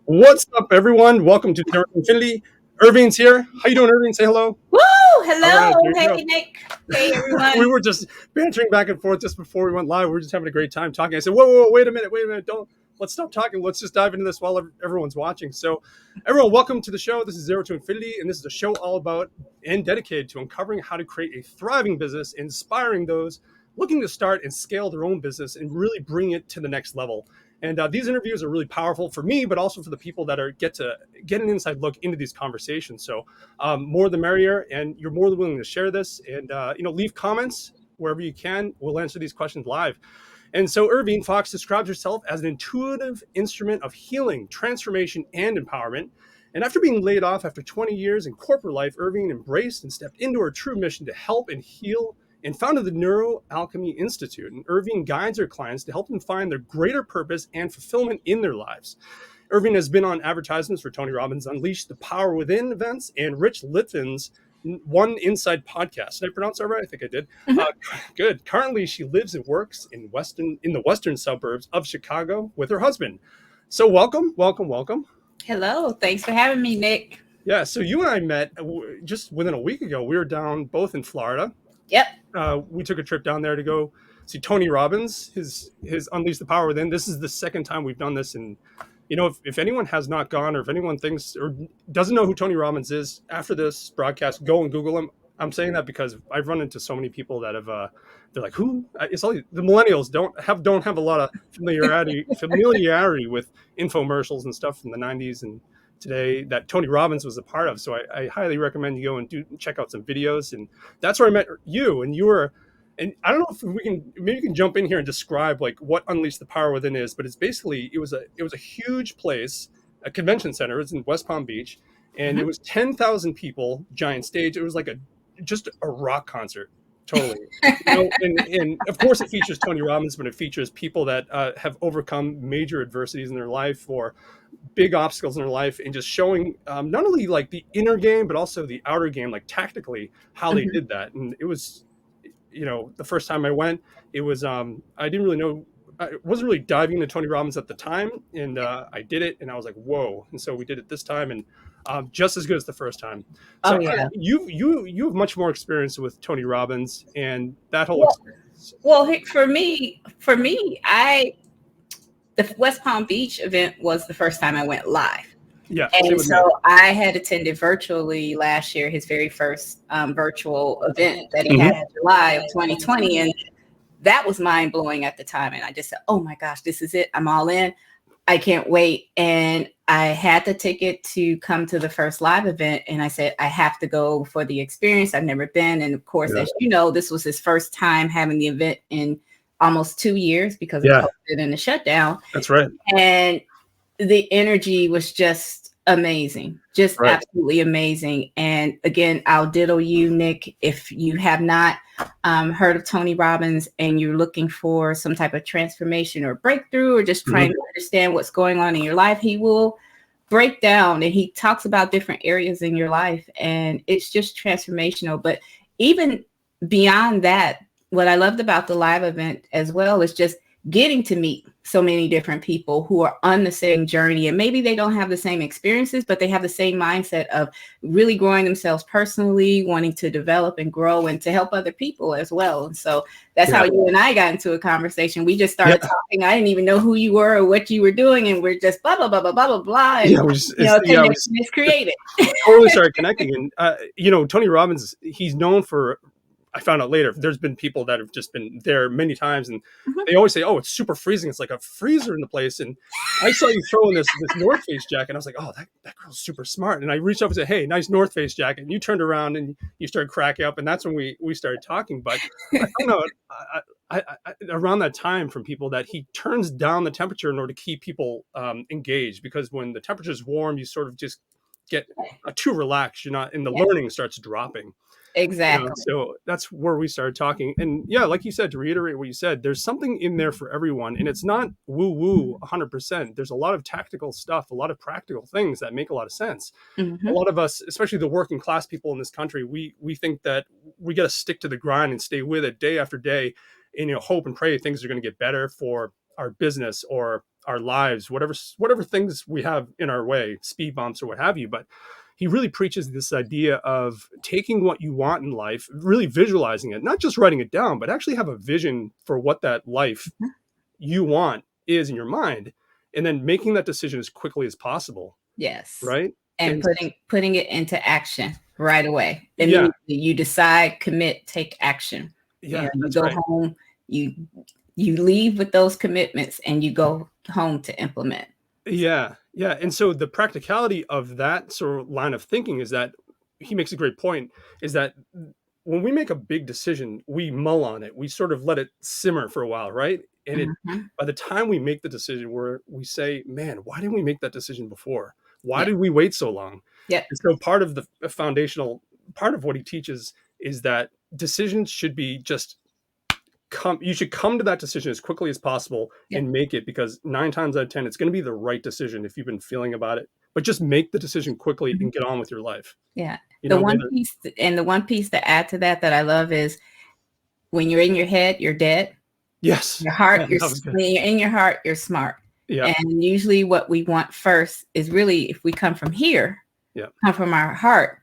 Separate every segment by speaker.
Speaker 1: What's up, everyone? Welcome to Dark Infinity. Ervine's here. How you doing, Ervine? Say hello.
Speaker 2: Woo! Hello.
Speaker 1: All right,
Speaker 2: hey, Nick. Hey, everyone.
Speaker 1: We were just bantering back and forth just before we went live. We were just having a great time talking. I said, whoa, wait a minute. Let's stop talking. Let's just dive into this while everyone's watching. So, everyone, welcome to the show. This is Zero to Infinity, and this is a show all about and dedicated to uncovering how to create a thriving business, inspiring those looking to start and scale their own business and really bring it to the next level. And these interviews are really powerful for me, but also for the people that get an inside look into these conversations. So more the merrier, and you're more than willing to share this and leave comments wherever you can. We'll answer these questions live. And so Ervine Fox describes herself as an intuitive instrument of healing, transformation, and empowerment. And after being laid off after 20 years in corporate life, Ervine embraced and stepped into her true mission to help and heal, and founded the NeroAlchemy Institute. And Ervine guides her clients to help them find their greater purpose and fulfillment in their lives. Ervine has been on advertisements for Tony Robbins' Unleash the Power Within events and Rich Litvin's One Inside podcast. Did I pronounce that right? I think I did. Good. Currently, she lives and works in the western suburbs of Chicago with her husband. So welcome.
Speaker 2: Hello. Thanks for having me, Nick.
Speaker 1: Yeah. So you and I met just within a week ago. We were down both in Florida.
Speaker 2: Yep.
Speaker 1: We took a trip down there to go see Tony Robbins, his Unleash the Power Within. This is the second time we've done this. And, if anyone has not gone, or if anyone thinks or doesn't know who Tony Robbins is, after this broadcast, go and Google him. I'm saying that because I've run into so many people that have, they're like, who? It's all the millennials don't have a lot of familiarity with infomercials and stuff from the 90s and today that Tony Robbins was a part of. So I highly recommend you go and check out some videos. And that's where I met you. And you were, and I don't know if maybe you can jump in here and describe like what Unleash the Power Within is, but it's basically, it was a huge place, a convention center. It was in West Palm Beach, and it was 10,000 people, giant stage. It was like just a rock concert. Totally. And of course it features Tony Robbins, but it features people that have overcome major adversities in their life or big obstacles in their life, and just showing not only like the inner game, but also the outer game, like tactically how they did that. And it was, the first time I went, it was, I didn't really know, I wasn't really diving into Tony Robbins at the time. And I did it and I was like, whoa. And so we did it this time, and just as good as the first time. So you have much more experience with Tony Robbins and that whole experience.
Speaker 2: Well, for me, the West Palm Beach event was the first time I went live.
Speaker 1: Yeah.
Speaker 2: And so I had attended virtually last year, his very first virtual event that he had in July of 2020. And that was mind blowing at the time. And I just said, oh my gosh, this is it. I'm all in. I can't wait. And I had the ticket to come to the first live event. And I said, I have to go for the experience. I've never been. And of course, as you know, this was his first time having the event in almost 2 years because of COVID and the shutdown.
Speaker 1: That's right.
Speaker 2: And the energy was just amazing, absolutely amazing. And again, I'll ditto you, Nick. If you have not heard of Tony Robbins and you're looking for some type of transformation or breakthrough, or just trying to understand what's going on in your life, he will break down and he talks about different areas in your life, and it's just transformational. But even beyond that, what I loved about the live event as well is just getting to meet so many different people who are on the same journey, and maybe they don't have the same experiences, but they have the same mindset of really growing themselves personally, wanting to develop and grow and to help other people as well. And so that's how you and I got into a conversation. We just started talking. I didn't even know who you were or what you were doing, and we're just blah blah blah blah blah blah blah. And, connection is created.
Speaker 1: Totally started connecting, and Tony Robbins, he's known for, I found out later there's been people that have just been there many times, and
Speaker 2: Mhm.
Speaker 1: they always say, "Oh, it's super freezing. It's like a freezer in the place." And I saw you throwing this North Face jacket, and I was like, "Oh, that girl's super smart." And I reached up and said, "Hey, nice North Face jacket." And you turned around and you started cracking up, and that's when we started talking. But I found out around that time from people that he turns down the temperature in order to keep people engaged, because when the temperature is warm, you sort of just get too relaxed. You're not, and the
Speaker 2: Yeah,
Speaker 1: learning starts dropping.
Speaker 2: exactly.
Speaker 1: So that's where we started talking. And yeah, like you said, to reiterate what you said, there's something in there for everyone. And it's not woo woo 100%. There's a lot of tactical stuff, a lot of practical things that make a lot of sense. A
Speaker 2: Hmm.
Speaker 1: lot of us, especially the working class people in this country, we think that we got to stick to the grind and stay with it day after day, and hope and pray things are going to get better for our business or our lives, whatever things we have in our way, speed bumps or what have you. But he really preaches this idea of taking what you want in life, really visualizing it, not just writing it down, but actually have a vision for what that life you want is in your mind, and then making that decision as quickly as possible,
Speaker 2: Yes.
Speaker 1: right?
Speaker 2: And
Speaker 1: And
Speaker 2: putting it into action right away.
Speaker 1: yeah,
Speaker 2: Immediately, you decide, commit, take action.
Speaker 1: yeah,
Speaker 2: You
Speaker 1: that's
Speaker 2: go
Speaker 1: right.
Speaker 2: home, you you leave with those commitments and you go home to implement.
Speaker 1: Yeah, yeah. And so the practicality of that sort of line of thinking is that he makes a great point, is that when we make a big decision, we mull on it. We sort of let it simmer for a while, right? And it
Speaker 2: Mhm.
Speaker 1: by the time we make the decision, we say, "Man, why didn't we make that decision before? Why
Speaker 2: Yeah.
Speaker 1: did we wait so long?"
Speaker 2: Yep.
Speaker 1: And so part of the foundational part of what he teaches is that decisions should be just come you should come to that decision as quickly as possible
Speaker 2: Yep.
Speaker 1: and make it, because 9 times out of 10 it's going to be the right decision if you've been feeling about it, but just make the decision quickly
Speaker 2: Mhm.
Speaker 1: and get on with your life,
Speaker 2: Yeah.
Speaker 1: whether
Speaker 2: The one piece to add to that that I love is when you're in your head, you're dead.
Speaker 1: yes,
Speaker 2: Your heart,
Speaker 1: yeah, that was good,
Speaker 2: when you're in your heart, you're smart.
Speaker 1: yeah,
Speaker 2: And usually what we want first is really, if we come from here,
Speaker 1: yeah,
Speaker 2: come from our heart,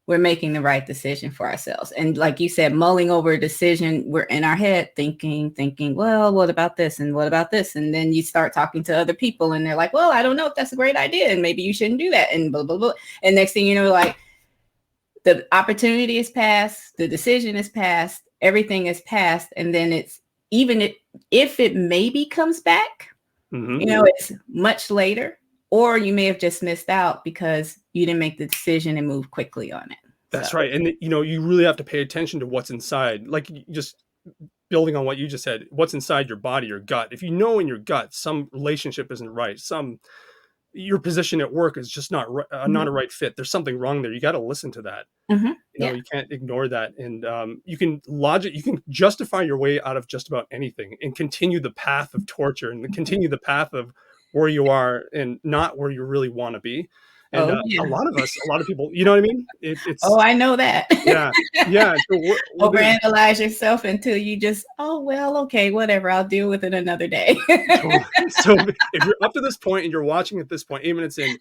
Speaker 2: we're making the right decision for ourselves. And like you said, mulling over a decision, we're in our head thinking, well, what about this? And what about this? And then you start talking to other people and they're like, well, I don't know if that's a great idea. And maybe you shouldn't do that. And blah, blah, blah. And next thing you know, like the opportunity is passed, the decision is passed, everything is passed. And then it's even if it maybe comes back,
Speaker 1: hmm
Speaker 2: it's much later, or you may have just missed out because you didn't make the decision and move quickly on it. So,
Speaker 1: that's right. And you really have to pay attention to what's inside, like just building on what you just said, what's inside your body, your gut. If you know in your gut some relationship isn't right, some your position at work is just not
Speaker 2: mhm,
Speaker 1: a right fit, there's something wrong there, you got to listen to that.
Speaker 2: mhm, yeah,
Speaker 1: You can't ignore that. And you can justify your way out of just about anything and continue the path of torture and continue the path of where you are and not where you really want to be. And
Speaker 2: oh yeah,
Speaker 1: a lot of people, you know what I mean?
Speaker 2: oh
Speaker 1: It's
Speaker 2: I know that.
Speaker 1: yeah, yeah. So
Speaker 2: Overanalyze yourself until you just, oh well, okay, whatever, I'll deal with it another day.
Speaker 1: totally. So if you're up to this point and you're watching at this point, 8 minutes in,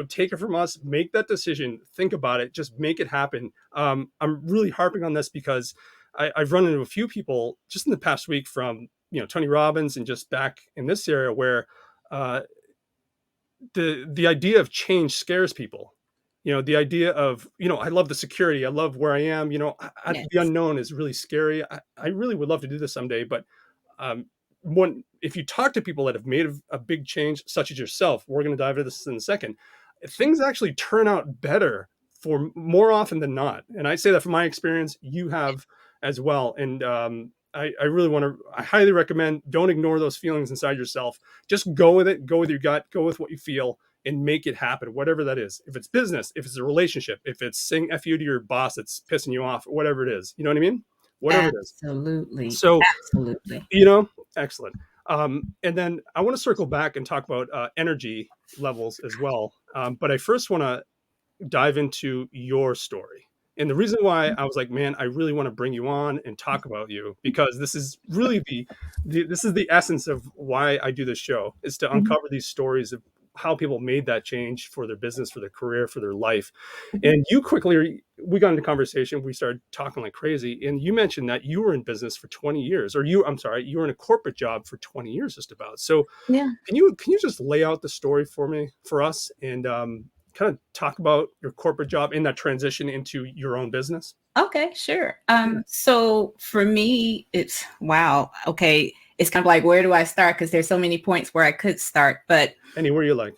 Speaker 1: take it from us, make that decision, think about it, just make it happen. I'm really harping on this because I've run into a few people just in the past week from, Tony Robbins and just back in this area where uh, the idea of change scares people. The idea of, I love the security, I love where I am. The
Speaker 2: Yes.
Speaker 1: unknown is really scary. I really would love to do this someday, but um, if you talk to people that have made a big change, such as yourself, we're going to dive into this in a second. Things actually turn out better for more often than not, and I say that from my experience. You have as well, and I really want to. I highly recommend. Don't ignore those feelings inside yourself. Just go with it. Go with your gut. Go with what you feel, and make it happen. Whatever that is. If it's business, if it's a relationship, if it's saying "f you" to your boss that's pissing you off, whatever it is. You know what I mean? Whatever it is.
Speaker 2: Absolutely.
Speaker 1: So
Speaker 2: Absolutely.
Speaker 1: excellent. And then I want to circle back and talk about energy levels as well. But I first want to dive into your story. And the reason why I was like, man, I really want to bring you on and talk about you, because this is really this is the essence of why I do this show, is to
Speaker 2: Mhm,
Speaker 1: uncover these stories of how people made that change for their business, for their career, for their life.
Speaker 2: mhm.
Speaker 1: And we got into conversation, we started talking like crazy. And you mentioned that you were in business for 20 years, or I'm sorry, you were in a corporate job for 20 years just about. So
Speaker 2: Yeah.
Speaker 1: can you just lay out the story for us, and kind of talk about your corporate job in that transition into your own business?
Speaker 2: Okay, sure.
Speaker 1: Yeah.
Speaker 2: So for me, it's wow. Okay, it's kind of like, where do I start? Because there's so many points where I could start, but
Speaker 1: Anywhere you like.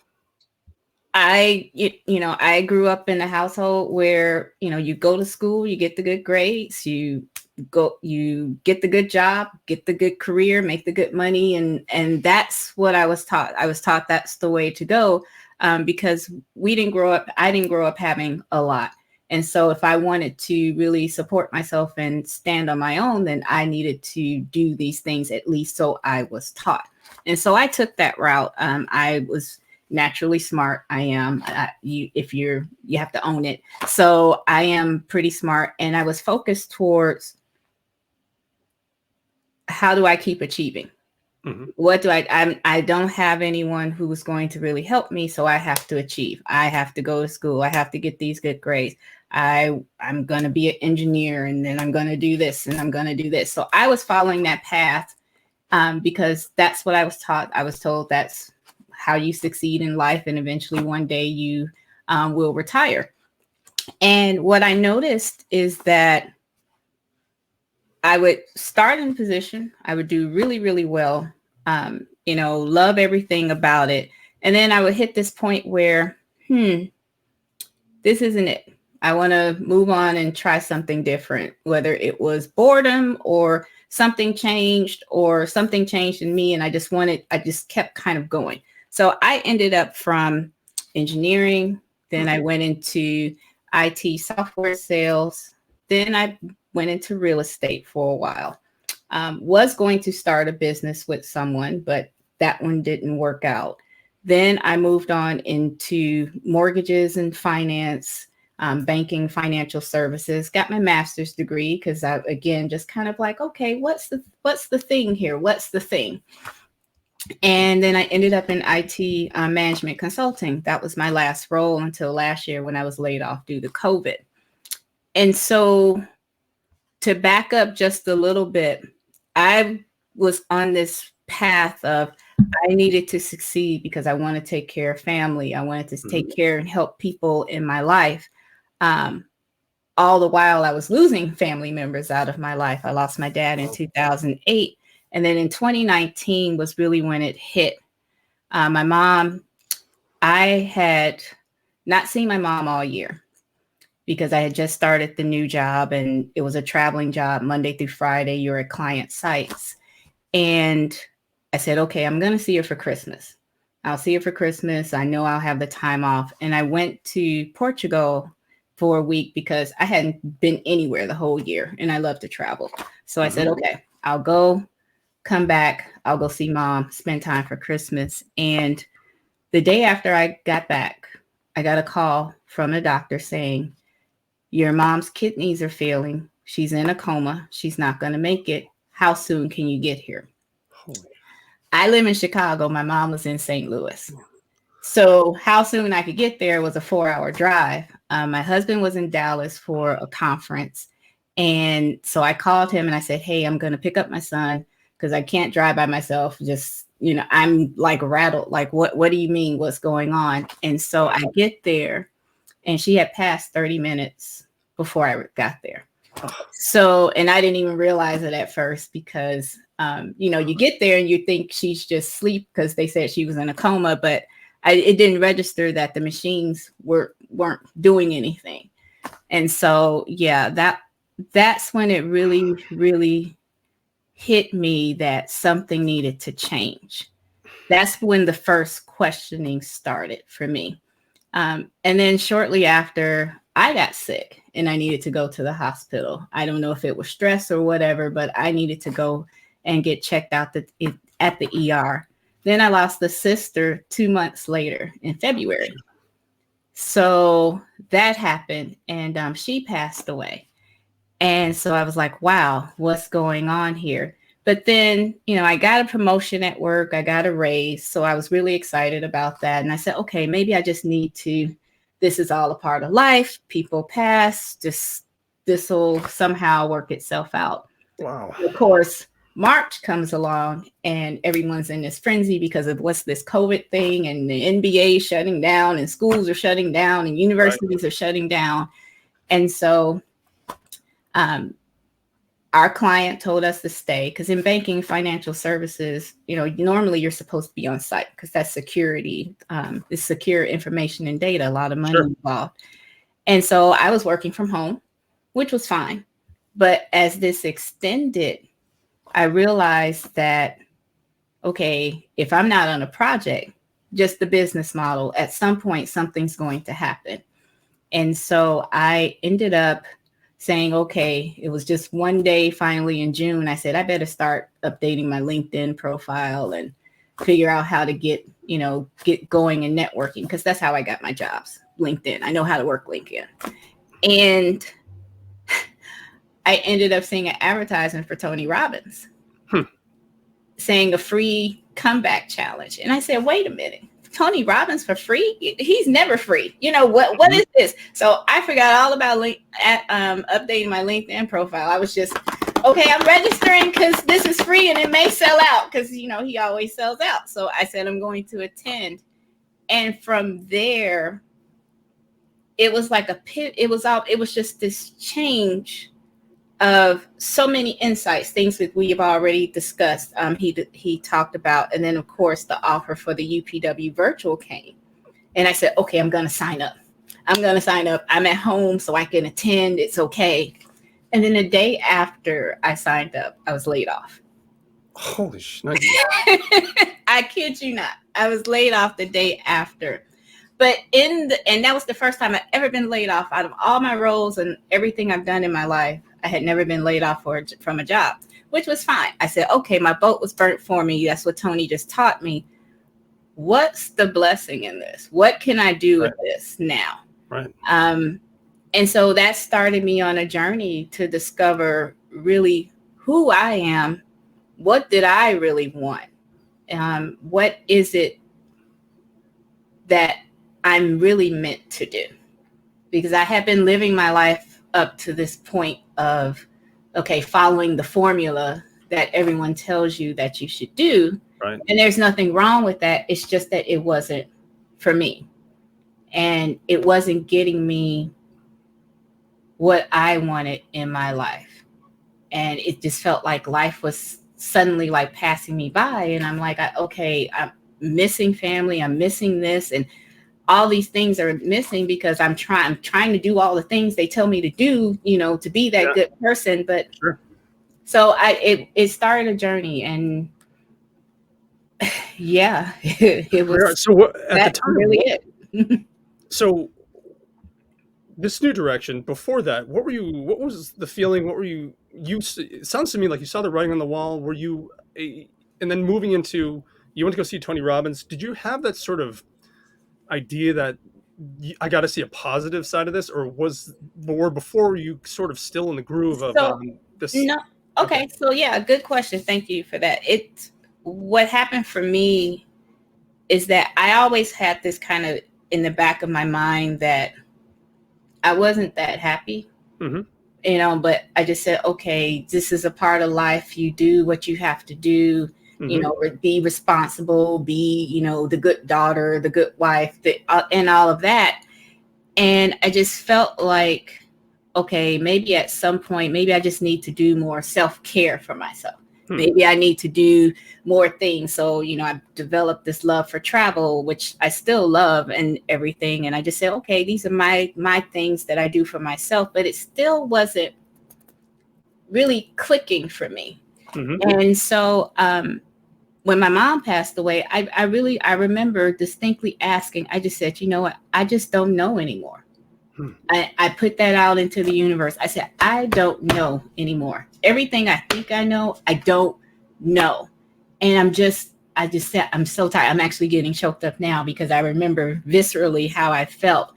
Speaker 2: I grew up in a household where, you go to school, you get the good grades, you get the good job, get the good career, make the good money, and that's what I was taught. I was taught that's the way to go, because I didn't grow up having a lot. And so if I wanted to really support myself and stand on my own, then I needed to do these things, at least so I was taught. And so I took that route. I was naturally smart. I am. You have to own it. So I am pretty smart, and I was focused towards, how do I keep achieving?
Speaker 1: Mm-hmm.
Speaker 2: What do I don't have anyone who's going to really help me, so I have to achieve. I have to go to school. I have to get these good grades. I'm going to be an engineer, and then I'm going to do this, and I'm going to do this. So I was following that path, because that's what I was taught. I was told that's how you succeed in life, and eventually one day you will retire. And what I noticed is that I would start in a position, I would do really, really well, love everything about it. And then I would hit this point where, this isn't it. I want to move on and try something different, whether it was boredom or something changed in me. And I just kept kind of going. So I ended up from engineering, then I went into IT software sales, then I went into real estate for a while. Was going to start a business with someone, but that one didn't work out. Then I moved on into mortgages and finance, banking, financial services. Got my master's degree because I, again, just kind of like, okay, what's the thing here? What's the thing? And then I ended up in IT management consulting. That was my last role until last year when I was laid off due to COVID. And so, to back up just a little bit, I was on this path of, I needed to succeed because I want to take care of family. I wanted to take care and help people in my life. All the while I was losing family members out of my life. I lost my dad in 2008. And then in 2019 was really when it hit. My mom, I had not seen my mom all year because I had just started the new job, and it was a traveling job, Monday through Friday. You're at client sites. And I said, okay, I'm going to see her for Christmas. I'll see her for Christmas. I know I'll have the time off. And I went to Portugal for a week because I hadn't been anywhere the whole year, and I love to travel. So I said, okay, I'll go, come back. I'll go see mom, spend time for Christmas. And the day after I got back, I got a call from a doctor saying, your mom's kidneys are failing. She's in a coma. She's not going to make it. How soon can you get here? I live in Chicago. My mom was in St. Louis. So how soon I could get there was a 4-hour drive. My husband was in Dallas for a conference. And so I called him and I said, hey, I'm going to pick up my son because I can't drive by myself. Just, I'm like rattled. Like, what do you mean? What's going on? And so I get there, and she had passed 30 minutes before I got there. So, and I didn't even realize it at first because, you get there and you think she's just asleep because they said she was in a coma, but it didn't register that the machines weren't doing anything. And so, yeah, that's when it really, really hit me that something needed to change. That's when the first questioning started for me. And then shortly after, I got sick and I needed to go to the hospital. I don't know if it was stress or whatever, but I needed to go and get checked out at the ER. Then I lost a sister 2 months later in February. So that happened, and she passed away. And so I was like, wow, what's going on here? But then, I got a promotion at work. I got a raise. So I was really excited about that. And I said, okay, maybe I just need to, this is all a part of life. People pass, just this will somehow work itself out.
Speaker 1: Wow.
Speaker 2: Of course, March comes along and everyone's in this frenzy because of what's this COVID thing, and the NBA shutting down, and schools are shutting down, and universities are shutting down. And so Our client told us to stay because in banking, financial services, normally you're supposed to be on site because that's security. It's secure information and data, a lot of money involved. And so I was working from home, which was fine. But as this extended, I realized that, okay, if I'm not on a project, just the business model, at some point, something's going to happen. And so I ended up saying, okay, it was just one day finally in June. I said, I better start updating my LinkedIn profile and figure out how to get going and networking, because that's how I got my jobs. LinkedIn. I know how to work LinkedIn. And I ended up seeing an advertisement for Tony Robbins saying a free comeback challenge. And I said, wait a minute. Tony Robbins for free? He's never free. What is this? So I forgot all about updating my LinkedIn profile. I was just, okay, I'm registering because this is free and it may sell out because, he always sells out. So I said, I'm going to attend. And from there, it was like a pit. It was just this change of so many insights, things that we have already discussed. He talked about, and then of course the offer for the UPW virtual came, and I said, okay, I'm going to sign up. I'm at home so I can attend. It's okay. And then the day after I signed up, I was laid off.
Speaker 1: Holy shit!
Speaker 2: I kid you not. I was laid off the day after. But and that was the first time I've ever been laid off out of all my roles and everything I've done in my life. I had never been laid off from a job, which was fine. I said, okay, my boat was burnt for me. That's what Tony just taught me. What's the blessing in this? What can I do with this now?
Speaker 1: Right.
Speaker 2: And so that started me on a journey to discover really who I am. What did I really want? What is it that I'm really meant to do? Because I have been living my life up to this point of, okay, following the formula that everyone tells you that you should do.
Speaker 1: Right.
Speaker 2: And there's nothing wrong with that. It's just that it wasn't for me. And it wasn't getting me what I wanted in my life. And it just felt like life was suddenly like passing me by. And I'm like, okay, I'm missing family. I'm missing this. And all these things are missing because I'm trying to do all the things they tell me to do, to be that good person. But so it started a journey, and it was.
Speaker 1: So what, at the time,
Speaker 2: really it.
Speaker 1: So this new direction, before that, what was the feeling? What were you, it sounds to me like you saw the writing on the wall. Were you, and then moving into, you went to go see Tony Robbins. Did you have that sort of idea that I got to see a positive side of this, or before you sort of still in the groove of this?
Speaker 2: No. Okay. So yeah, good question. Thank you for that. What happened for me is that I always had this kind of in the back of my mind that I wasn't that happy, but I just said, okay, this is a part of life. You do what you have to do. Be responsible, be, the good daughter, the good wife, and all of that. And I just felt like, okay, maybe at some point, maybe I just need to do more self-care for myself. Maybe I need to do more things. So, I've developed this love for travel, which I still love and everything. And I just said, okay, these are my things that I do for myself, but it still wasn't really clicking for me. And so, when my mom passed away, I remember distinctly asking, I just said, you know what? I just don't know anymore. I put that out into the universe. I said, I don't know anymore. Everything I think I know, I don't know. And I just said, I'm so tired. I'm actually getting choked up now because I remember viscerally how I felt.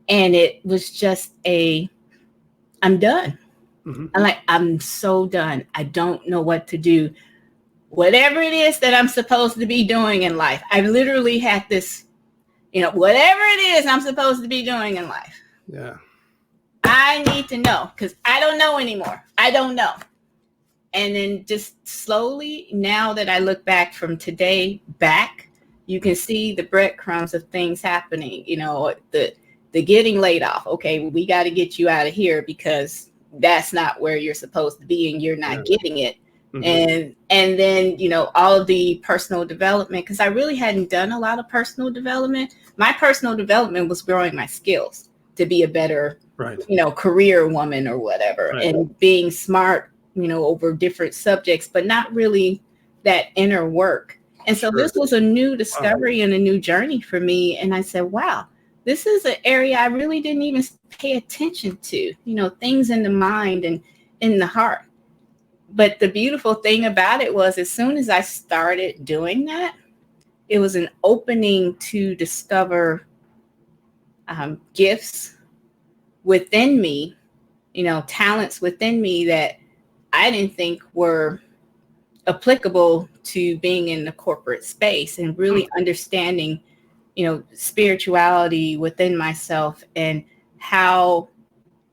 Speaker 2: And it was just I'm done. I'm so done. I don't know what to do. Whatever it is that I'm supposed to be doing in life. I literally had this, whatever it is I'm supposed to be doing in life.
Speaker 1: Yeah.
Speaker 2: I need to know because I don't know anymore. I don't know. And then just slowly, now that I look back from today back, you can see the breadcrumbs of things happening, the getting laid off. Okay, we got to get you out of here because that's not where you're supposed to be and you're not getting it.
Speaker 1: Mm-hmm.
Speaker 2: And then, you know, all of the personal development, because I really hadn't done a lot of personal development. My personal development was growing my skills to be a better, you know, career woman or whatever, and being smart, you know, over different subjects, but not really that inner work. And so this was a new discovery and a new journey for me. And I said, wow, this is an area I really didn't even pay attention to, you know, things in the mind and in the heart. But the beautiful thing about it was, as soon as I started doing that, it was an opening to discover gifts within me, you know, talents within me that I didn't think were applicable to being in the corporate space, and really understanding, you know, spirituality within myself and how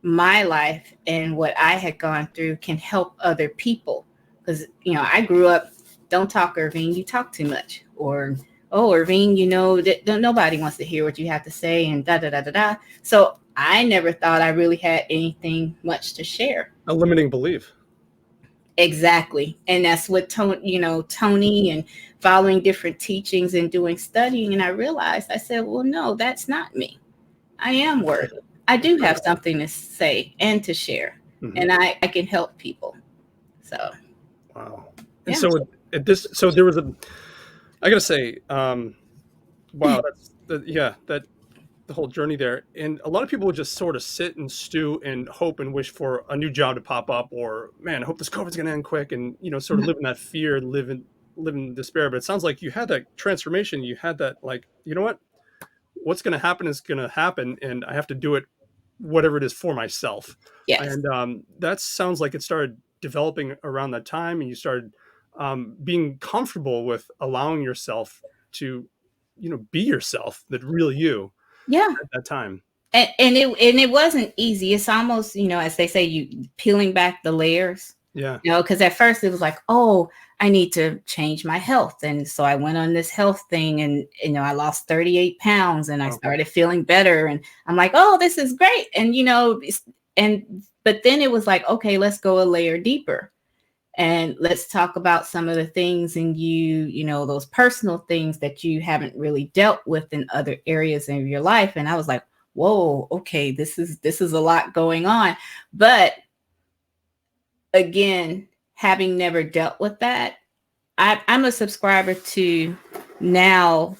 Speaker 2: my life and what I had gone through can help other people. Because, you know, I grew up, don't talk, Ervine, you talk too much. Or, oh, Ervine, you know, nobody wants to hear what you have to say, and da da da da da. So I never thought I really had anything much to share.
Speaker 1: A limiting belief.
Speaker 2: Exactly. And that's what Tony and following different teachings and doing studying. And I realized, I said, well, no, that's not me. I am worthy. I do have something to say and to share, and I can help people. So,
Speaker 1: wow. And so so there was I gotta say, wow, that the whole journey there. And a lot of people would just sort of sit and stew and hope and wish for a new job to pop up, or man, I hope this COVID's gonna end quick, and you know, sort of live in that fear and live in despair. But it sounds like you had that transformation. You had that, like, you know what? What's gonna happen is gonna happen, and I have to do it, whatever it is, for myself.
Speaker 2: yes.
Speaker 1: And that sounds like it started developing around that time, and you started being comfortable with allowing yourself to, you know, be yourself, that real you,
Speaker 2: Yeah.
Speaker 1: at that time.
Speaker 2: And it wasn't easy. It's almost, you know, as they say, you peeling back the layers.
Speaker 1: Yeah.
Speaker 2: You know, because at first it was like, oh, I need to change my health. And so I went on this health thing, and, you know, I lost 38 pounds and I started feeling better. And I'm like, oh, this is great. And, you know, but then it was like, okay, let's go a layer deeper. And let's talk about some of the things in you know, those personal things that you haven't really dealt with in other areas of your life. And I was like, whoa, okay, this is a lot going on. But again, having never dealt with that, I'm a subscriber to now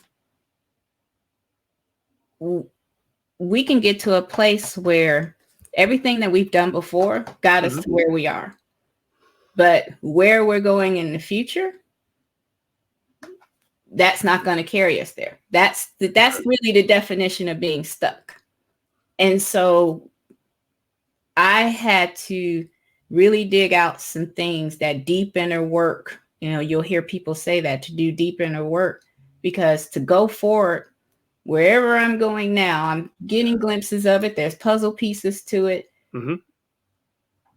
Speaker 2: we can get to a place where everything that we've done before got us to where we are. But where we're going in the future, that's not going to carry us there. That's really the definition of being stuck. And so I had to really dig out some things, that deep inner work. You know, you'll hear people say that, to do deep inner work, because to go forward, wherever I'm going now, I'm getting glimpses of it. There's puzzle pieces to it.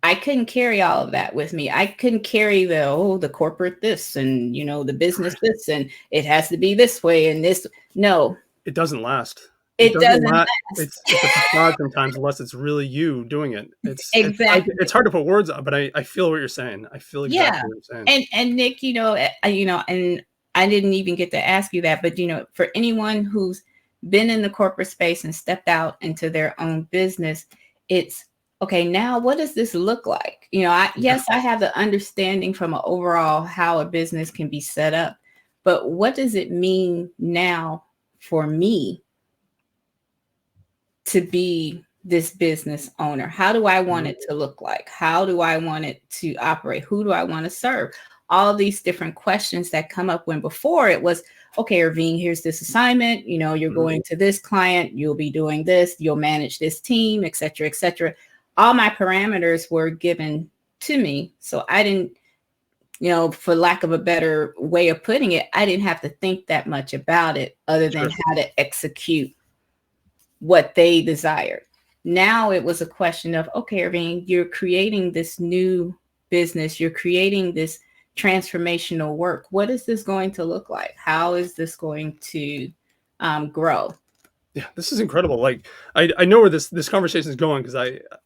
Speaker 2: I couldn't carry all of that with me. I couldn't carry the corporate this, and, you know, the business this, and it has to be this way and this. No,
Speaker 1: it doesn't last.
Speaker 2: It doesn't last.
Speaker 1: It's a facade sometimes, unless it's really you doing it.
Speaker 2: Exactly.
Speaker 1: It's hard to put words on, but I feel what you're saying. I feel exactly what you're saying.
Speaker 2: And Nick, you know, and I didn't even get to ask you that, but, you know, for anyone who's been in the corporate space and stepped out into their own business, it's okay. Now, what does this look like? You know, yes, I have the understanding from an overall how a business can be set up, but what does it mean now for me to be this business owner? How do I want it to look like? How do I want it to operate? Who do I want to serve? All these different questions that come up, when before it was, okay, Ervine, here's this assignment. You know, you're going to this client, you'll be doing this, you'll manage this team, et cetera, et cetera. All my parameters were given to me. So I didn't, you know, for lack of a better way of putting it, I didn't have to think that much about it, other than how to execute what they desired. Now it was a question of, okay, Ervine, you're creating this new business, you're creating this transformational work. What is this going to look like? How is this going to grow?
Speaker 1: Yeah, this is incredible. Like I know where this conversation is going because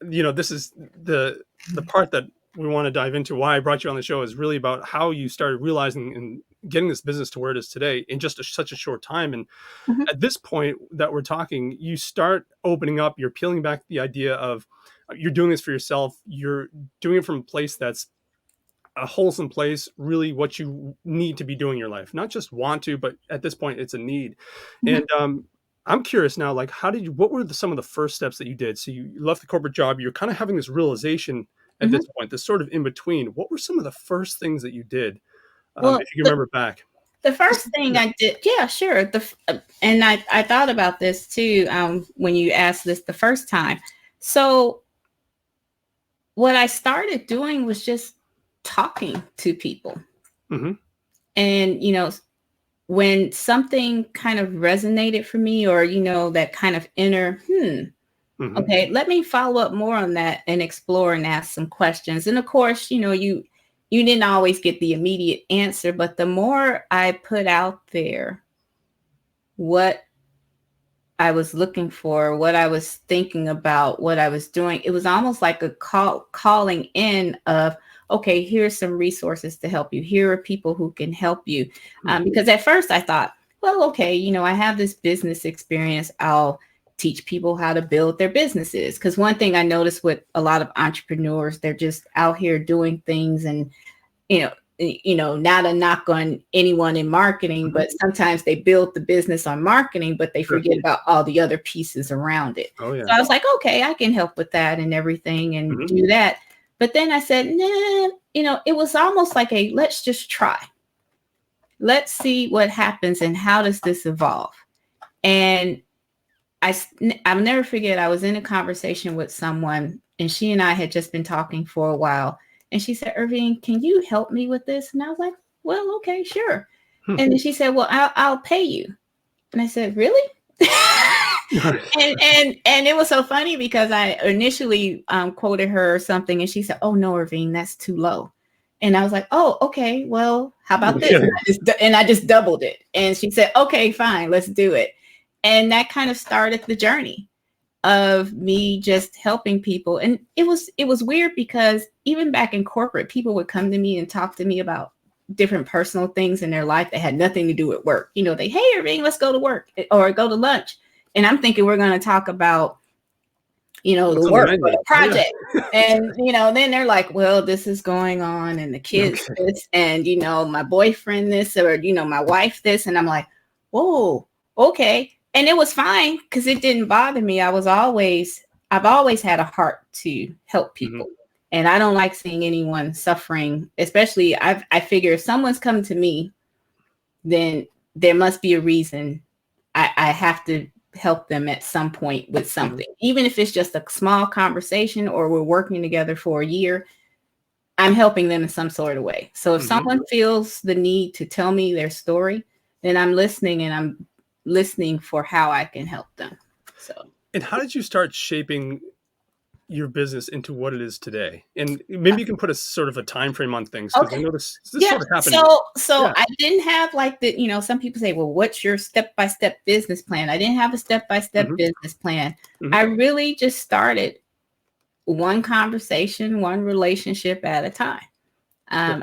Speaker 1: this is the part that we want to dive into. Why I brought you on the show is really about how you started realizing and getting this business to where it is today in just such a short time. And
Speaker 2: Mhm.
Speaker 1: at this point that we're talking, you start opening up. You're peeling back the idea of you're doing this for yourself. You're doing it from a place that's a wholesome place, really what you need to be doing in your life, not just want to, but at this point it's a need.
Speaker 2: Mhm.
Speaker 1: And I'm curious now, like, what were some of the first steps that you did? So you left the corporate job, you're kind of having this realization at
Speaker 2: Mhm.
Speaker 1: this point, this sort of in between. What were some of the first things that you did,
Speaker 2: Well,
Speaker 1: if you remember back?
Speaker 2: the
Speaker 1: Just,
Speaker 2: first thing
Speaker 1: yeah.
Speaker 2: I did, yeah, sure. And I thought about this too when you asked this the first time. So what I started doing was just talking to people.
Speaker 1: Hmm.
Speaker 2: And, when something kind of resonated for me, or, that kind of inner,
Speaker 1: Hmm.
Speaker 2: okay, let me follow up more on that and explore and ask some questions. And of course, you didn't always get the immediate answer, but the more I put out there what I was looking for, what I was thinking about, what I was doing, it was almost like a calling in of, okay, here's some resources to help you. Here are people who can help you. Because at first I thought, well, okay, I have this business experience. I'll teach people how to build their businesses. Because one thing I noticed with a lot of entrepreneurs, they're just out here doing things, and you know not a knock on anyone in marketing,
Speaker 1: Hmm.
Speaker 2: but sometimes they build the business on marketing, but they
Speaker 1: Sure.
Speaker 2: forget about all the other pieces around it.
Speaker 1: Oh
Speaker 2: So
Speaker 1: yeah.
Speaker 2: I was like, okay, I can help with that and everything and
Speaker 1: Hmm.
Speaker 2: do that. But then I said, nah, it was almost like a let's just try. Let's see what happens and how does this evolve. And I'll never forget, I was in a conversation with someone, and she and I had just been talking for a while. And she said, Ervine, can you help me with this? And I was like, well, okay, sure.
Speaker 1: Hmm.
Speaker 2: And then she said, well, I'll pay you. And I said, really? and it was so funny because I initially quoted her something, and she said, oh no, Ervine, that's too low. And I was like, oh, okay, well, how about this?
Speaker 1: Okay.
Speaker 2: And I just doubled it. And she said, okay, fine, let's do it. And that kind of started the journey of me just helping people. And it was weird because even back in corporate, people would come to me and talk to me about different personal things in their life that had nothing to do with work. Hey, Irving, let's go to work or go to lunch. And I'm thinking we're going to talk about,
Speaker 1: What's
Speaker 2: the
Speaker 1: on the
Speaker 2: work or
Speaker 1: menu?
Speaker 2: the project. And, then they're like, well, this is going on, and the kids
Speaker 1: Okay.
Speaker 2: this, and, my boyfriend this, or, my wife this. And I'm like, whoa, okay. And it was fine because it didn't bother me. I've always had a heart to help
Speaker 1: Hmm.
Speaker 2: people. And I don't like seeing anyone suffering, especially I figure if someone's come to me, then there must be a reason. I have to help them at some point with
Speaker 1: Hmm.
Speaker 2: something, even if it's just a small conversation or we're working together for a year. I'm helping them in some sort of way. So if
Speaker 1: Hmm.
Speaker 2: someone feels the need to tell me their story, then I'm listening, and I'm listening for how I can help them. So
Speaker 1: And how did you start shaping your business into what it is today? And maybe you can put a sort of a time frame on things because I
Speaker 2: okay.
Speaker 1: know this
Speaker 2: Yeah.
Speaker 1: sort of happened.
Speaker 2: So
Speaker 1: Yeah.
Speaker 2: I didn't have like some people say, well, what's your step-by-step business plan? I didn't have a step-by-step
Speaker 1: Hmm.
Speaker 2: business plan.
Speaker 1: Hmm.
Speaker 2: I really just started one conversation, one relationship at a time.
Speaker 1: Sure.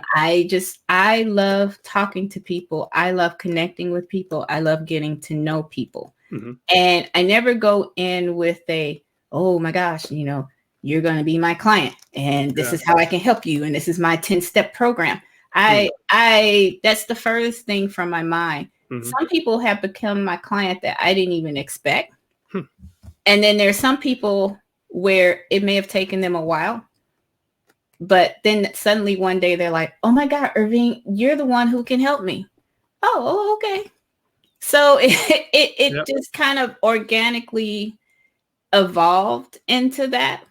Speaker 2: I love talking to people. I love connecting with people. I love getting to know people.
Speaker 1: Hmm.
Speaker 2: And I never go in with oh my gosh, you're going to be my client and this
Speaker 1: Yeah.
Speaker 2: is how I can help you. And this is my 10-step program.
Speaker 1: Hmm.
Speaker 2: That's the furthest thing from my mind.
Speaker 1: Hmm.
Speaker 2: Some people have become my client that I didn't even expect.
Speaker 1: Hmm.
Speaker 2: And then there's some people where it may have taken them a while, but then suddenly one day they're like, oh my God, Ervine, you're the one who can help me. Oh, okay. So it
Speaker 1: Yep.
Speaker 2: just kind of organically evolved into that.
Speaker 1: Sure.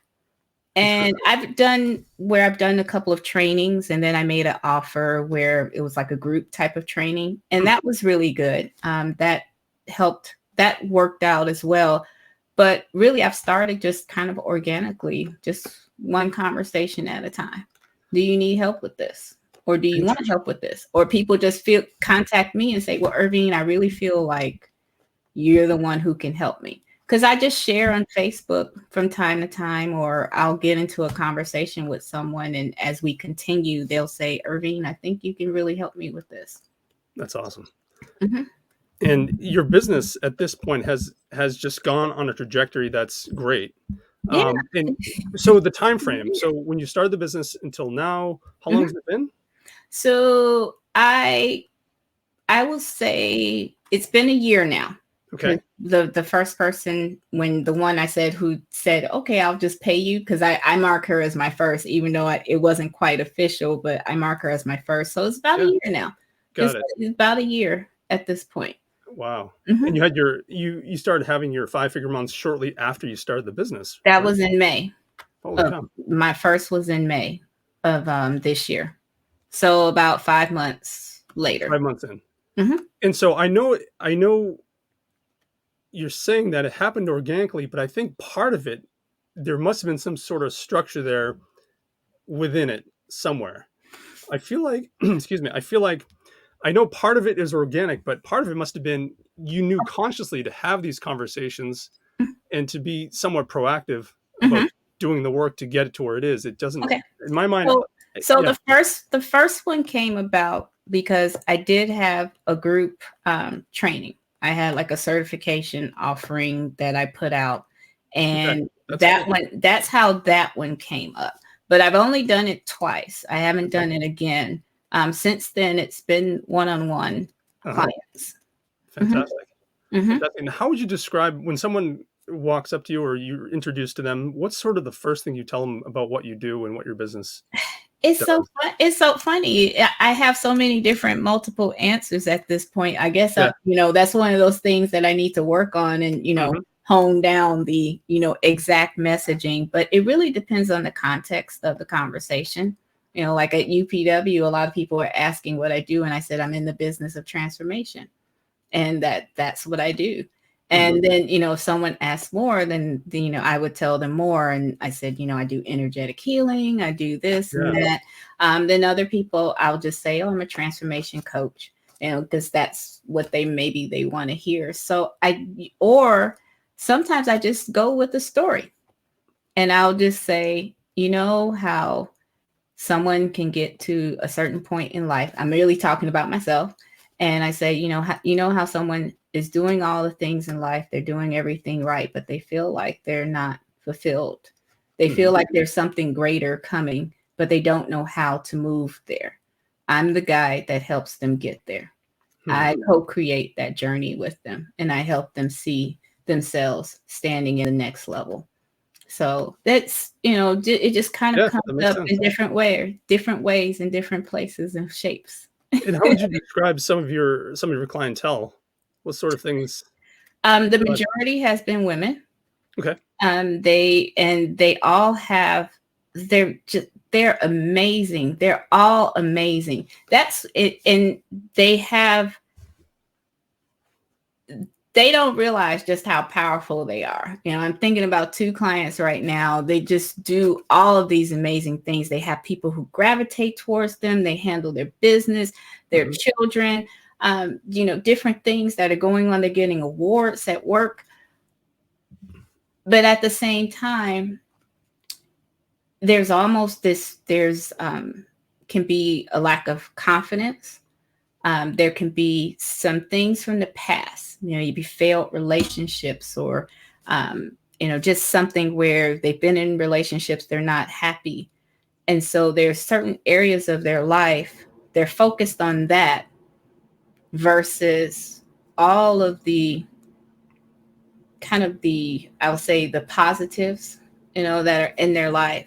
Speaker 2: And I've done a couple of trainings, and then I made an offer where it was like a group type of training. And
Speaker 1: Hmm.
Speaker 2: that was really good. That worked out as well. But really, I've started just kind of organically, just one conversation at a time. Do you need help with this? Or do you want
Speaker 1: Interesting.
Speaker 2: help with this? Or people just contact me and say, well, Ervine, I really feel like you're the one who can help me. Because I just share on Facebook from time to time, or I'll get into a conversation with someone, and as we continue, they'll say, Ervine, I think you can really help me with this.
Speaker 1: That's awesome.
Speaker 2: Mm-hmm.
Speaker 1: And your business at this point has just gone on a trajectory that's great.
Speaker 2: Yeah.
Speaker 1: And so the time frame. So when you started the business until now, how long has it been?
Speaker 2: So I will say it's been a year now.
Speaker 1: Okay.
Speaker 2: The first person, when the one I said who said, okay, I'll just pay you, because I mark her as my first, even though it wasn't quite official, but I mark her as my first. So it's about a year now.
Speaker 1: Got it.
Speaker 2: It's about a year at this point.
Speaker 1: Wow.
Speaker 2: Mm-hmm.
Speaker 1: And you had you started having your 5-figure months shortly after you started the business.
Speaker 2: That right? Was in May.
Speaker 1: Holy cow.
Speaker 2: My first was in May of this year. So about 5 months later.
Speaker 1: 5 months in.
Speaker 2: Mm-hmm.
Speaker 1: And so I know you're saying that it happened organically, but I think part of it, there must have been some sort of structure there within it somewhere. I feel like, excuse me, I know part of it is organic, but part of it must have been you knew consciously to have these conversations and to be somewhat proactive about doing the work to get it to where it is. It doesn't, in my mind.
Speaker 2: So yeah. the first one came about because I did have a group training. I had like a certification offering that I put out, and that's how that one came up. But I've only done it twice. I haven't done it again. Since then, it's been one-on-one clients.
Speaker 1: Fantastic. Fantastic. And how would you describe when someone walks up to you or you're introduced to them, what's sort of the first thing you tell them about what you do and what your business
Speaker 2: It's so funny. I have so many different multiple answers at this point. I guess, that's one of those things that I need to work on and, hone down the, exact messaging. But it really depends on the context of the conversation. Like at UPW, a lot of people are asking what I do. And I said, I'm in the business of transformation. And that's what I do. And then, if someone asks more, then, I would tell them more. And I said, I do energetic healing. I do this and that. Then other people, I'll just say, oh, I'm a transformation coach, because that's what they want to hear. So or sometimes I just go with the story and I'll just say, how someone can get to a certain point in life. I'm really talking about myself. And I say, how someone is doing all the things in life, they're doing everything right, but they feel like they're not fulfilled. They feel like there's something greater coming, but they don't know how to move there. I'm the guy that helps them get there. I co-create that journey with them, and I help them see themselves standing in the next level. So that's, it just kind of comes up in different ways in different places and shapes.
Speaker 1: And how would you describe some of your clientele? What sort of things?
Speaker 2: The majority has been women.
Speaker 1: Okay.
Speaker 2: They all have, they're amazing. They're all amazing. That's it. And they don't realize just how powerful they are. I'm thinking about 2 clients right now. They just do all of these amazing things. They have people who gravitate towards them. They handle their business, their children, different things that are going on. They're getting awards at work. But at the same time, there's almost can be a lack of confidence. There can be some things from the past, you failed relationships or, just something where they've been in relationships, they're not happy. And so there's certain areas of their life, they're focused on that versus all of the I'll say the positives, that are in their life.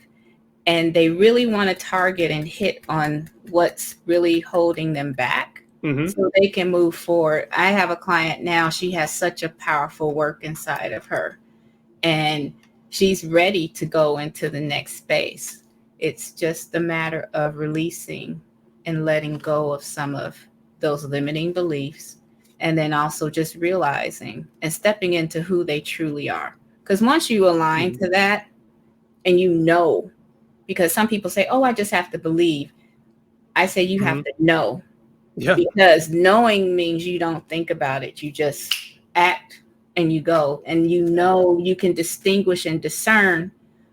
Speaker 2: And they really want to target and hit on what's really holding them back. So they can move forward. I have a client now, she has such a powerful work inside of her and she's ready to go into the next space. It's just a matter of releasing and letting go of some of those limiting beliefs, and then also just realizing and stepping into who they truly are. Because once you align to that and because some people say, oh, I just have to believe. I say you have to know. Yeah. Because knowing means you don't think about it. You just act and you go, and you know you can distinguish and discern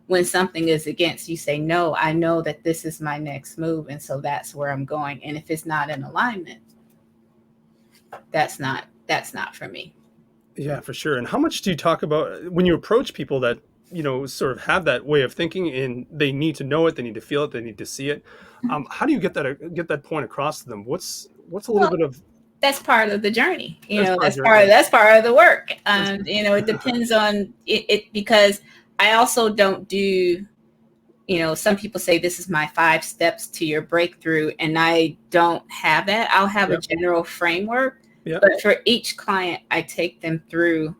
Speaker 2: when something is against. You say, no, I know that this is my next move, and so that's where I'm going. And if it's not in alignment, that's not for me.
Speaker 1: Yeah, for sure. And how much do you talk about when you approach people that, sort of have that way of thinking and they need to know it, they need to feel it, they need to see it? How do you get that point across to them? What's a little
Speaker 2: Well,
Speaker 1: bit of
Speaker 2: that's part of the journey.
Speaker 1: that's part of
Speaker 2: That's
Speaker 1: your
Speaker 2: part of the work.
Speaker 1: that's
Speaker 2: It depends on it because I also don't do. Some people say this is my 5 steps to your breakthrough, and I don't have that. I'll have a
Speaker 1: Yep.
Speaker 2: general framework,
Speaker 1: Yep.
Speaker 2: but for each client, I take them through.